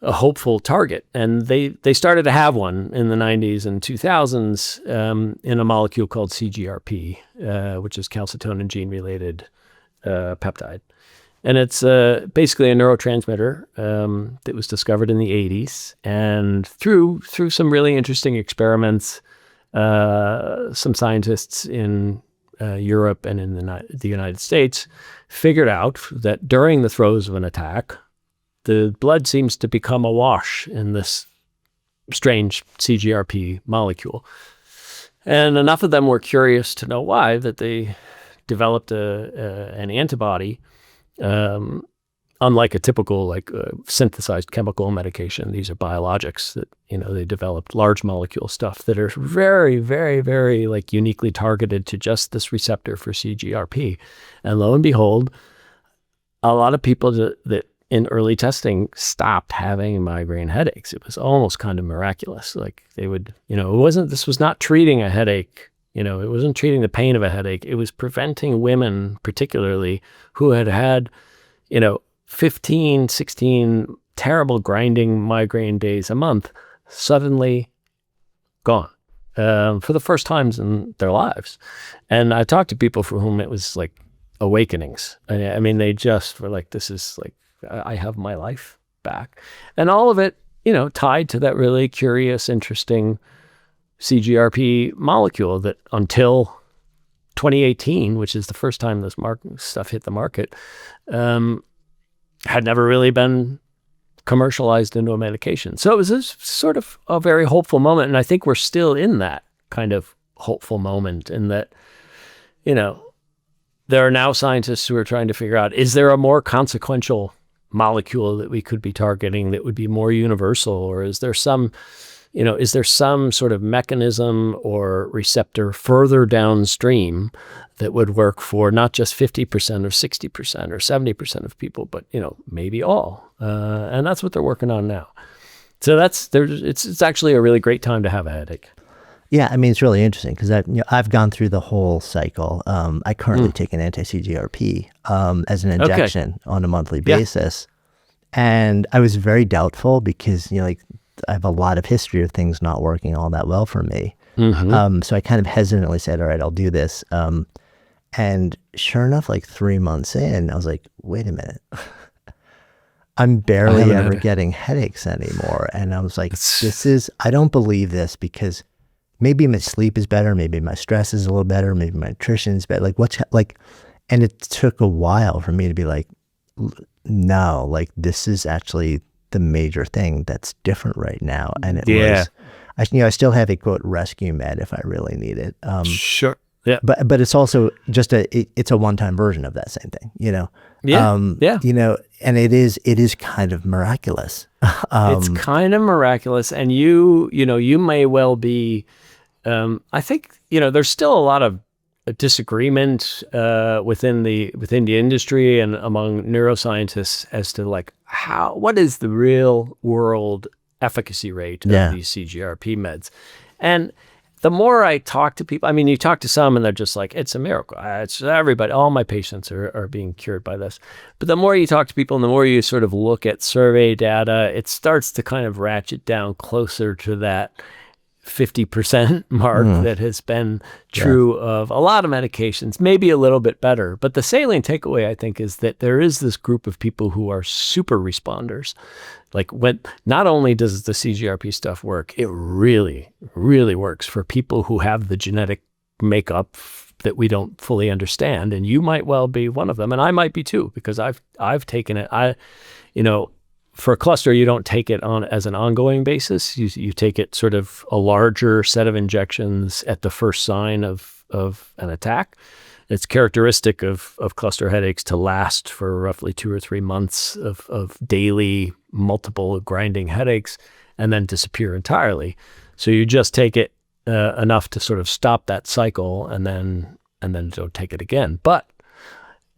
a hopeful target. And they started to have one in the 90s and 2000s in a molecule called CGRP, which is calcitonin gene-related peptide. And it's basically a neurotransmitter that was discovered in the 80s. And through some really interesting experiments, some scientists in Europe and in the United States figured out that during the throes of an attack, the blood seems to become awash in this strange CGRP molecule. And enough of them were curious to know why that they developed an antibody, unlike a typical synthesized chemical medication. These are biologics that, they developed large molecule stuff that are very, very, very uniquely targeted to just this receptor for CGRP. And lo and behold, a lot of people that in early testing stopped having migraine headaches. It was almost kind of miraculous. They would, this was not treating a headache. It wasn't treating the pain of a headache. It was preventing women, particularly, who had 15, 16 terrible grinding migraine days a month, suddenly gone for the first times in their lives. And I talked to people for whom it was awakenings. They just were this is I have my life back. And all of it, tied to that really curious, interesting CGRP molecule that until 2018, which is the first time this stuff hit the market, had never really been commercialized into a medication. So it was sort of a very hopeful moment. And I think we're still in that kind of hopeful moment in that, there are now scientists who are trying to figure out, is there a more consequential molecule that we could be targeting that would be more universal? Or is there some sort of mechanism or receptor further downstream that would work for not just 50% or 60% or 70% of people, but, maybe all. And that's what they're working on now. So it's actually a really great time to have a headache. Yeah, it's really interesting because I've gone through the whole cycle. I currently take an anti-CGRP as an injection on a monthly basis. And I was very doubtful because, I have a lot of history of things not working all that well for me. Mm-hmm. So I kind of hesitantly said, all right, I'll do this. And sure enough, 3 months in, I was like, wait a minute. I'm barely ever getting headaches anymore. And I was like, I don't believe this because maybe my sleep is better, maybe my stress is a little better, maybe my nutrition is better. And it took a while for me to be like, no, this is actually the major thing that's different right now. And it was, I still have a quote rescue med if I really need it. Sure. Yeah. But it's also just it's a one-time version of that same thing, and it is kind of miraculous. It's kind of miraculous. And you may well be, I think, there's still a lot of disagreement within the industry and among neuroscientists as to what is the real world efficacy rate of these CGRP meds. And the more I talk to people, you talk to some and they're just like, it's a miracle. It's everybody, all my patients are being cured by this. But the more you talk to people and the more you sort of look at survey data, it starts to kind of ratchet down closer to that 50% mark that has been true of a lot of medications, maybe a little bit better. But the salient takeaway, I think, is that there is this group of people who are super responders. When not only does the CGRP stuff work, it really, really works for people who have the genetic makeup that we don't fully understand. And you might well be one of them, and I might be too, because I've taken it. For a cluster, you don't take it on as an ongoing basis. You take it sort of a larger set of injections at the first sign of an attack. it's characteristic of cluster headaches to last for roughly 2 or 3 months of daily multiple grinding headaches and then disappear entirely. So you just take it enough to sort of stop that cycle and then don't take it again.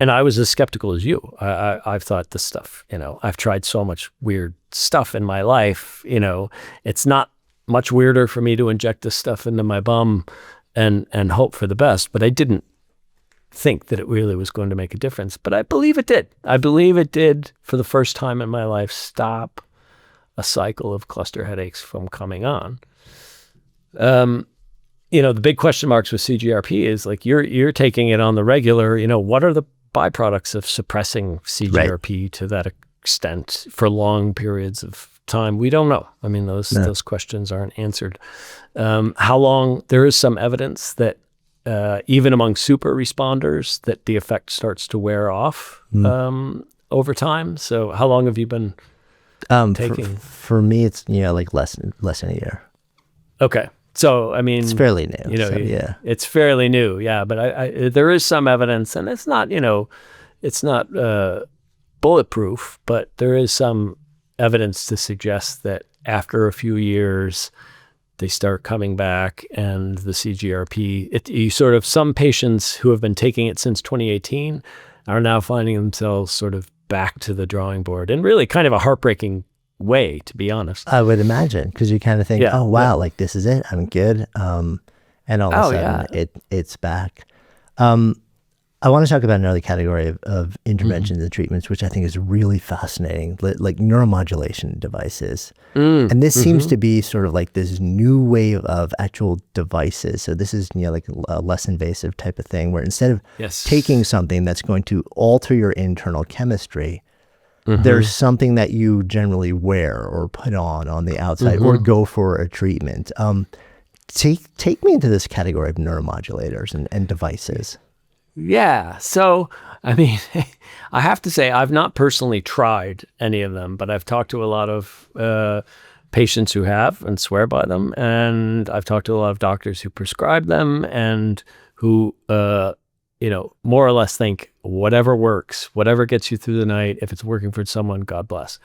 And I was as skeptical as you. I've thought this stuff, I've tried so much weird stuff in my life, it's not much weirder for me to inject this stuff into my bum and hope for the best, but I didn't think that it really was going to make a difference. But I believe it did. I believe it did, for the first time in my life, stop a cycle of cluster headaches from coming on. The big question marks with CGRP is like, you're taking it on the regular, what are the byproducts of suppressing CGRP to that extent for long periods of time? We don't know. I mean, those questions aren't answered. How long? There is some evidence that even among super responders, that the effect starts to wear off over time. So how long have you been taking? For me, it's like less than a year. Okay. So, I mean, it's fairly new. Yeah, it's fairly new. Yeah. But I there is some evidence, and it's not, it's not bulletproof, but there is some evidence to suggest that after a few years, they start coming back, and the CGRP, some patients who have been taking it since 2018 are now finding themselves sort of back to the drawing board, in really kind of a heartbreaking way, to be honest. I would imagine, because you kind of think, oh, wow, like this is it, I'm good. And all of a sudden it's back. I want to talk about another category of interventions and treatments, which I think is really fascinating, like neuromodulation devices. And this seems to be sort of like this new wave of actual devices. So this is, like a less invasive type of thing, where instead of taking something that's going to alter your internal chemistry, there's something that you generally wear or put on the outside or go for a treatment. Take me into this category of neuromodulators and devices. Yeah. So, I mean, I have to say, I've not personally tried any of them, but I've talked to a lot of patients who have and swear by them. And I've talked to a lot of doctors who prescribe them and who, more or less think whatever works, whatever gets you through the night, if it's working for someone, God bless.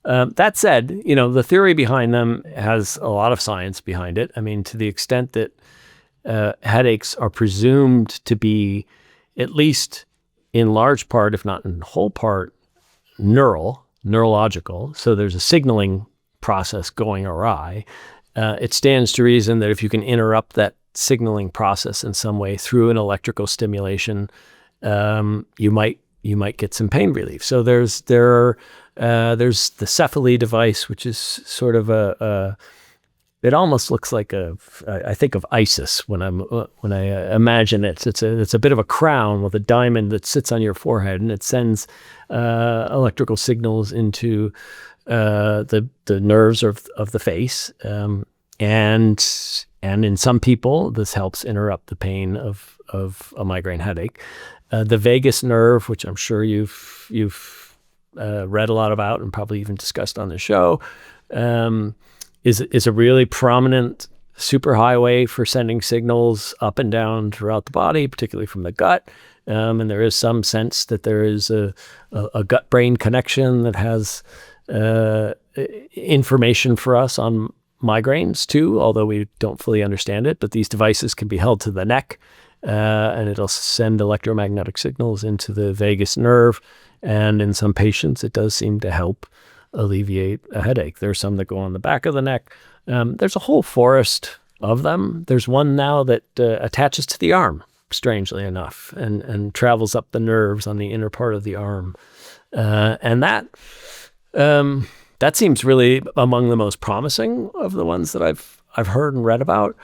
That said, the theory behind them has a lot of science behind it. I mean, to the extent that headaches are presumed to be, at least in large part, if not in whole part, neurological. So there's a signaling process going awry. It stands to reason that if you can interrupt that signaling process in some way through an electrical stimulation, you might get some pain relief. So there's the Cephaly device, which is sort of it almost looks like I think of ISIS when I imagine it. It's a bit of a crown with a diamond that sits on your forehead, and it sends electrical signals into the nerves of the face, and in some people this helps interrupt the pain of a migraine headache. The vagus nerve, which I'm sure you've read a lot about and probably even discussed on the show, is a really prominent superhighway for sending signals up and down throughout the body, particularly from the gut. And there is some sense that there is a gut-brain connection that has information for us on migraines too, although we don't fully understand it. But these devices can be held to the neck, and it'll send electromagnetic signals into the vagus nerve. And in some patients, it does seem to help alleviate a headache. There's some that go on the back of the neck. There's a whole forest of them. There's one now that attaches to the arm, strangely enough, and travels up the nerves on the inner part of the arm. And that seems really among the most promising of the ones that I've heard and read about.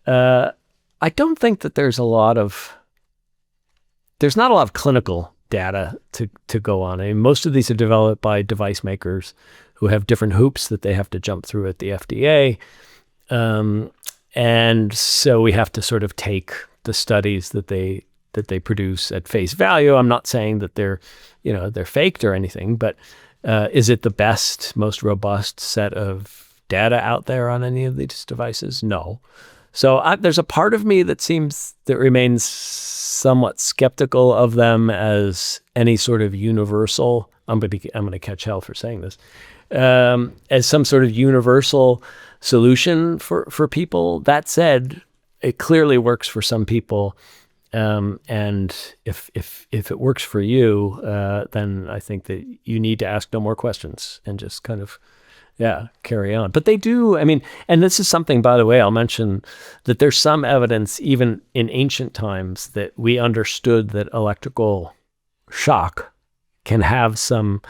I don't think that there's not a lot of clinical data to go on. I mean, most of these are developed by device makers who have different hoops that they have to jump through at the FDA. And so we have to sort of take the studies that they produce at face value. I'm not saying that they're faked or anything, but is it the best, most robust set of data out there on any of these devices? No. So there's a part of me that remains somewhat skeptical of them as any sort of universal. I'm gonna catch hell for saying this, as some sort of universal solution for people. That said, it clearly works for some people, and if it works for you, then I think that you need to ask no more questions and just kind of carry on. But they do, I mean, and this is something, by the way, I'll mention that there's some evidence even in ancient times that we understood that electrical shock can have some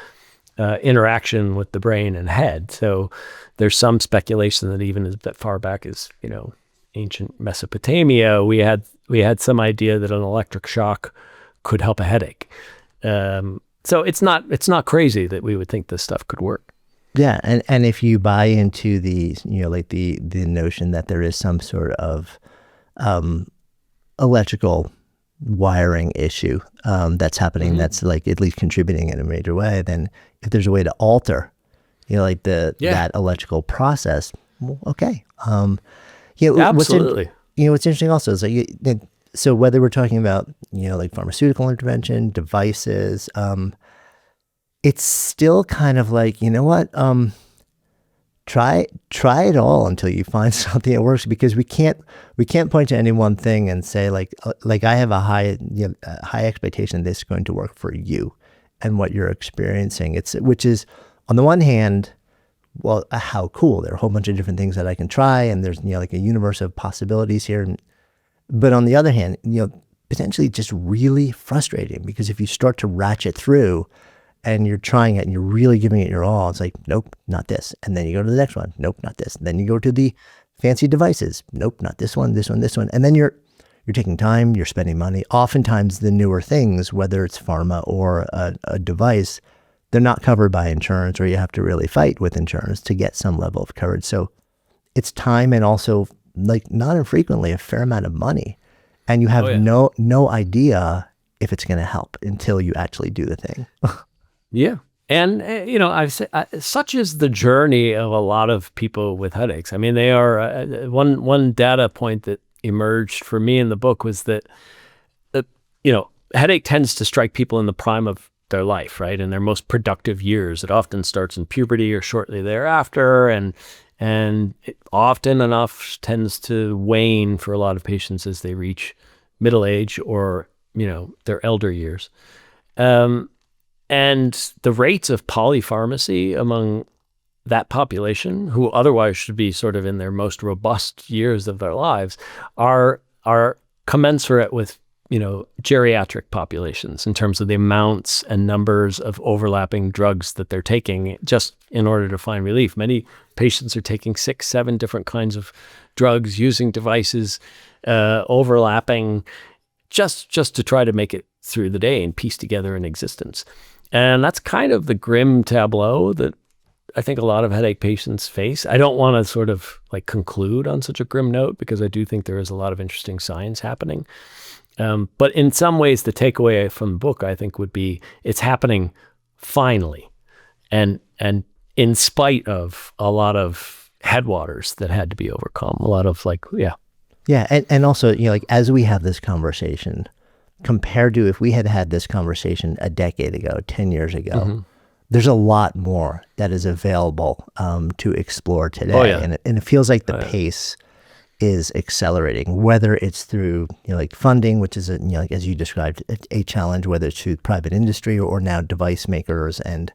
interaction with the brain and head. So there's some speculation that even as far back as, ancient Mesopotamia, we had some idea that an electric shock could help a headache. So it's not crazy that we would think this stuff could work. Yeah, and if you buy into the the notion that there is some sort of electrical wiring issue that's happening, that's like at least contributing in a major way, then if there's a way to alter, that electrical process, well, okay. Absolutely. What's interesting also is so whether we're talking about like pharmaceutical intervention, devices, it's still kind of like, try it all until you find something that works, because we can't point to any one thing and say like I have a high expectation this is going to work for you and what you're experiencing. Which is on the one hand, well, how cool. There are a whole bunch of different things that I can try, and there's like a universe of possibilities here. But on the other hand, potentially just really frustrating, because if you start to ratchet through and you're trying it and you're really giving it your all, it's like, nope, not this. And then you go to the next one. Nope, not this. And then you go to the fancy devices. Nope, not this one, this one, this one. And then you're taking time, you're spending money. Oftentimes the newer things, whether it's pharma or a device, they're not covered by insurance, or you have to really fight with insurance to get some level of coverage. So it's time, and also like not infrequently a fair amount of money. And you have no idea if it's going to help until you actually do the thing. Yeah. And, I've said, such is the journey of a lot of people with headaches. I mean, they are, one data point that emerged for me in the book was that, headache tends to strike people in the prime of their life, right? In their most productive years. It often starts in puberty or shortly thereafter. And it often enough tends to wane for a lot of patients as they reach middle age or, their elder years. And the rates of polypharmacy among that population, who otherwise should be sort of in their most robust years of their lives, are commensurate with, geriatric populations in terms of the amounts and numbers of overlapping drugs that they're taking just in order to find relief. Many patients are taking 6, 7 different kinds of drugs, using devices, overlapping, just to try to make it through the day and piece together an existence. And that's kind of the grim tableau that I think a lot of headache patients face. I don't want to sort of like conclude on such a grim note, because I do think there is a lot of interesting science happening. But in some ways, the takeaway from the book, I think, would be it's happening finally, and in spite of a lot of headwaters that had to be overcome. A lot of and also like as we have this conversation, compared to if we had this conversation a decade ago, 10 years ago, there's a lot more that is available to explore today, and it feels like the pace is accelerating, whether it's through like funding, which is like as you described, a challenge, whether it's through private industry or now device makers, and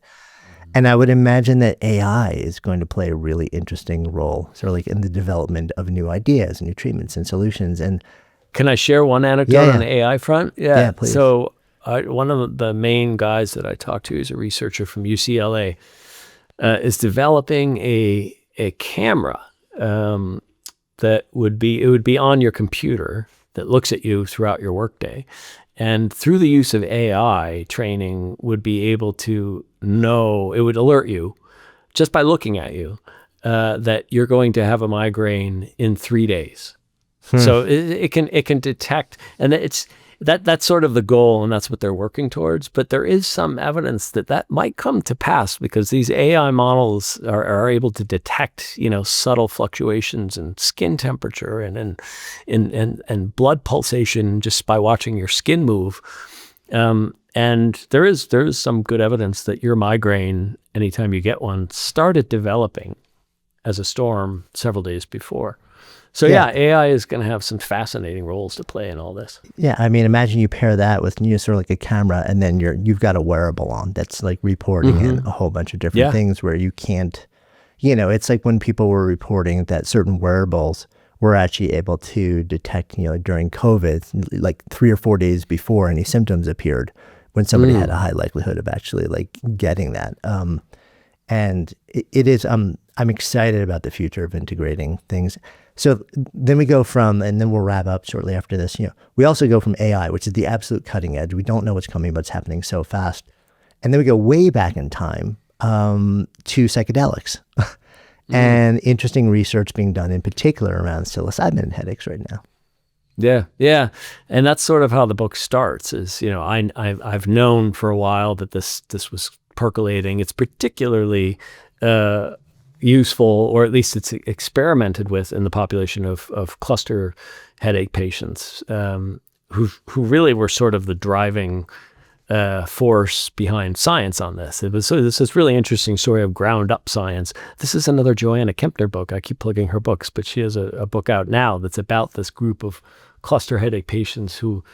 I would imagine that AI is going to play a really interesting role, sort of like in the development of new ideas, new treatments and solutions. And can I share one anecdote on the AI front? Yeah, please. So one of the main guys that I talked to is a researcher from UCLA, is developing a camera that would be on your computer that looks at you throughout your workday, and through the use of AI training would be able to know, it would alert you just by looking at you that you're going to have a migraine in 3 days. So it can detect, and that's sort of the goal, and that's what they're working towards. But there is some evidence that might come to pass, because these AI models are able to detect, subtle fluctuations in skin temperature and in blood pulsation just by watching your skin move. And there is some good evidence that your migraine, anytime you get one, started developing as a storm several days before. So yeah, AI is going to have some fascinating roles to play in all this. Yeah, I mean, imagine you pair that with sort of like a camera, and then you've got a wearable on that's like reporting in a whole bunch of different things where you can't, it's like when people were reporting that certain wearables were actually able to detect, during COVID, like 3 or 4 days before any symptoms appeared, when somebody had a high likelihood of actually like getting that. And it is, I'm excited about the future of integrating things. So then we go from, and then we'll wrap up shortly after this, we also go from AI, which is the absolute cutting edge. We don't know what's coming, but it's happening so fast. And then we go way back in time to psychedelics and interesting research being done in particular around psilocybin headaches right now. Yeah. And that's sort of how the book starts is, I've known for a while that this was percolating. It's particularly useful, or at least it's experimented with in the population of cluster headache patients who really were sort of the driving force behind science on this. This is really interesting story of ground up science. This is another Joanna Kempner book. I keep plugging her books, but she has a book out now that's about this group of cluster headache patients who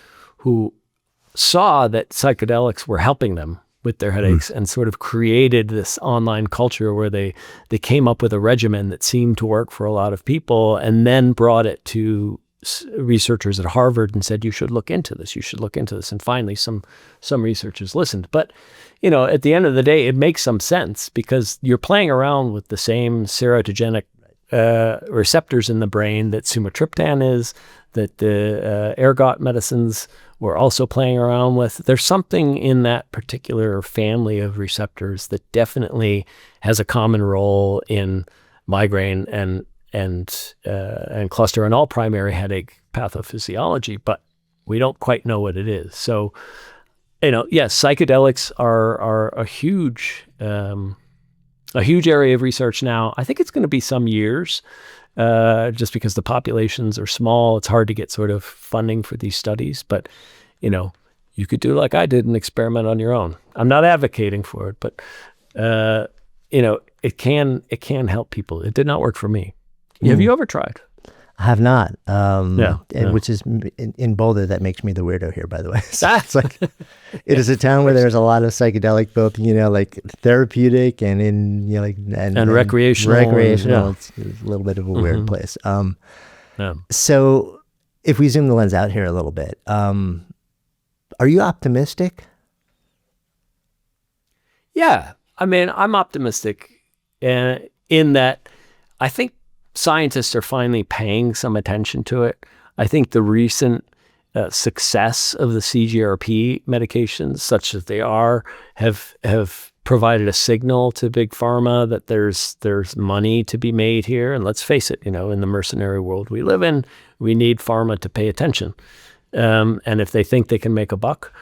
saw that psychedelics were helping them with their headaches and sort of created this online culture where they came up with a regimen that seemed to work for a lot of people, and then brought it to researchers at Harvard and said, you should look into this. And finally some researchers listened. But, at the end of the day, it makes some sense, because you're playing around with the same serotogenic receptors in the brain that sumatriptan is, that the ergot medicines were also playing around with. There's something in that particular family of receptors that definitely has a common role in migraine and cluster and all primary headache pathophysiology, but we don't quite know what it is. So, yes, psychedelics are a huge area of research now. I think it's going to be some years, just because the populations are small. It's hard to get sort of funding for these studies, but you could do like I did and experiment on your own. I'm not advocating for it, but it can help people. It did not work for me. Have you ever tried? I have not. Which is in Boulder, that makes me the weirdo here, by the way. So it's like, it is a town where there's a lot of psychedelic, both, like therapeutic and and recreational. Recreational. It's a little bit of a weird place. So if we zoom the lens out here a little bit, are you optimistic? Yeah. I mean, I'm optimistic in that I think scientists are finally paying some attention to it. I think the recent success of the CGRP medications, such as they are, have provided a signal to big pharma that there's money to be made here. And let's face it, in the mercenary world we live in, we need pharma to pay attention. And if they think they can make a buck,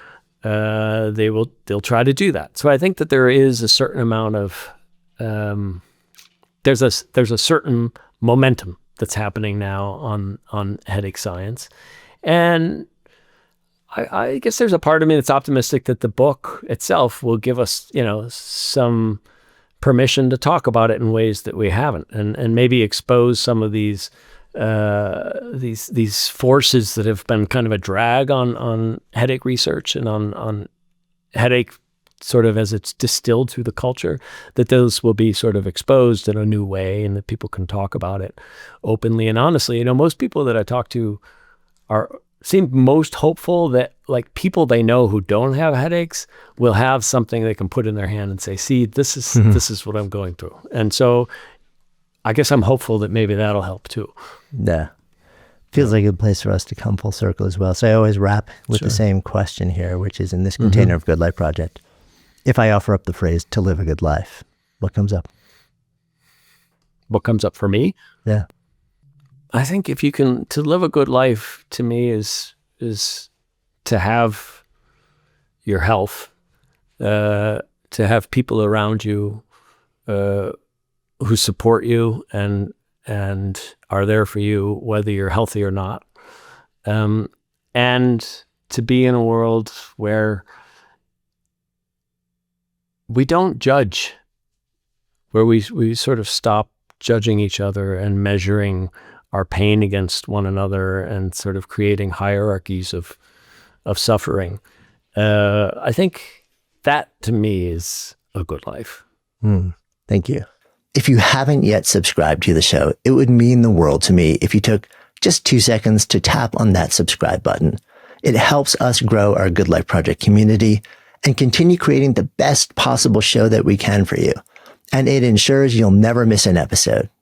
they'll try to do that. So I think that there is a certain amount of there's a certain momentum that's happening now on headache science. And I guess there's a part of me that's optimistic that the book itself will give us, some permission to talk about it in ways that we haven't, and maybe expose some of these forces that have been kind of a drag on headache research and on headache sort of as it's distilled through the culture, that those will be sort of exposed in a new way and that people can talk about it openly and honestly. Most people that I talk to seem most hopeful that like people they know who don't have headaches will have something they can put in their hand and say, see, this is what I'm going through. And so I guess I'm hopeful that maybe that'll help too. Yeah. Feels like a good place for us to come full circle as well. So I always wrap with the same question here, which is in this container of Good Life Project. If I offer up the phrase to live a good life, what comes up? What comes up for me? Yeah. I think if you can, to live a good life to me is to have your health, to have people around you who support you and are there for you, whether you're healthy or not. And to be in a world where we don't judge, where we sort of stop judging each other and measuring our pain against one another and sort of creating hierarchies of suffering. I think that, to me, is a good life. Thank you. If you haven't yet subscribed to the show, it would mean the world to me if you took just 2 seconds to tap on that subscribe button. It helps us grow our Good Life Project community and continue creating the best possible show that we can for you. And it ensures you'll never miss an episode.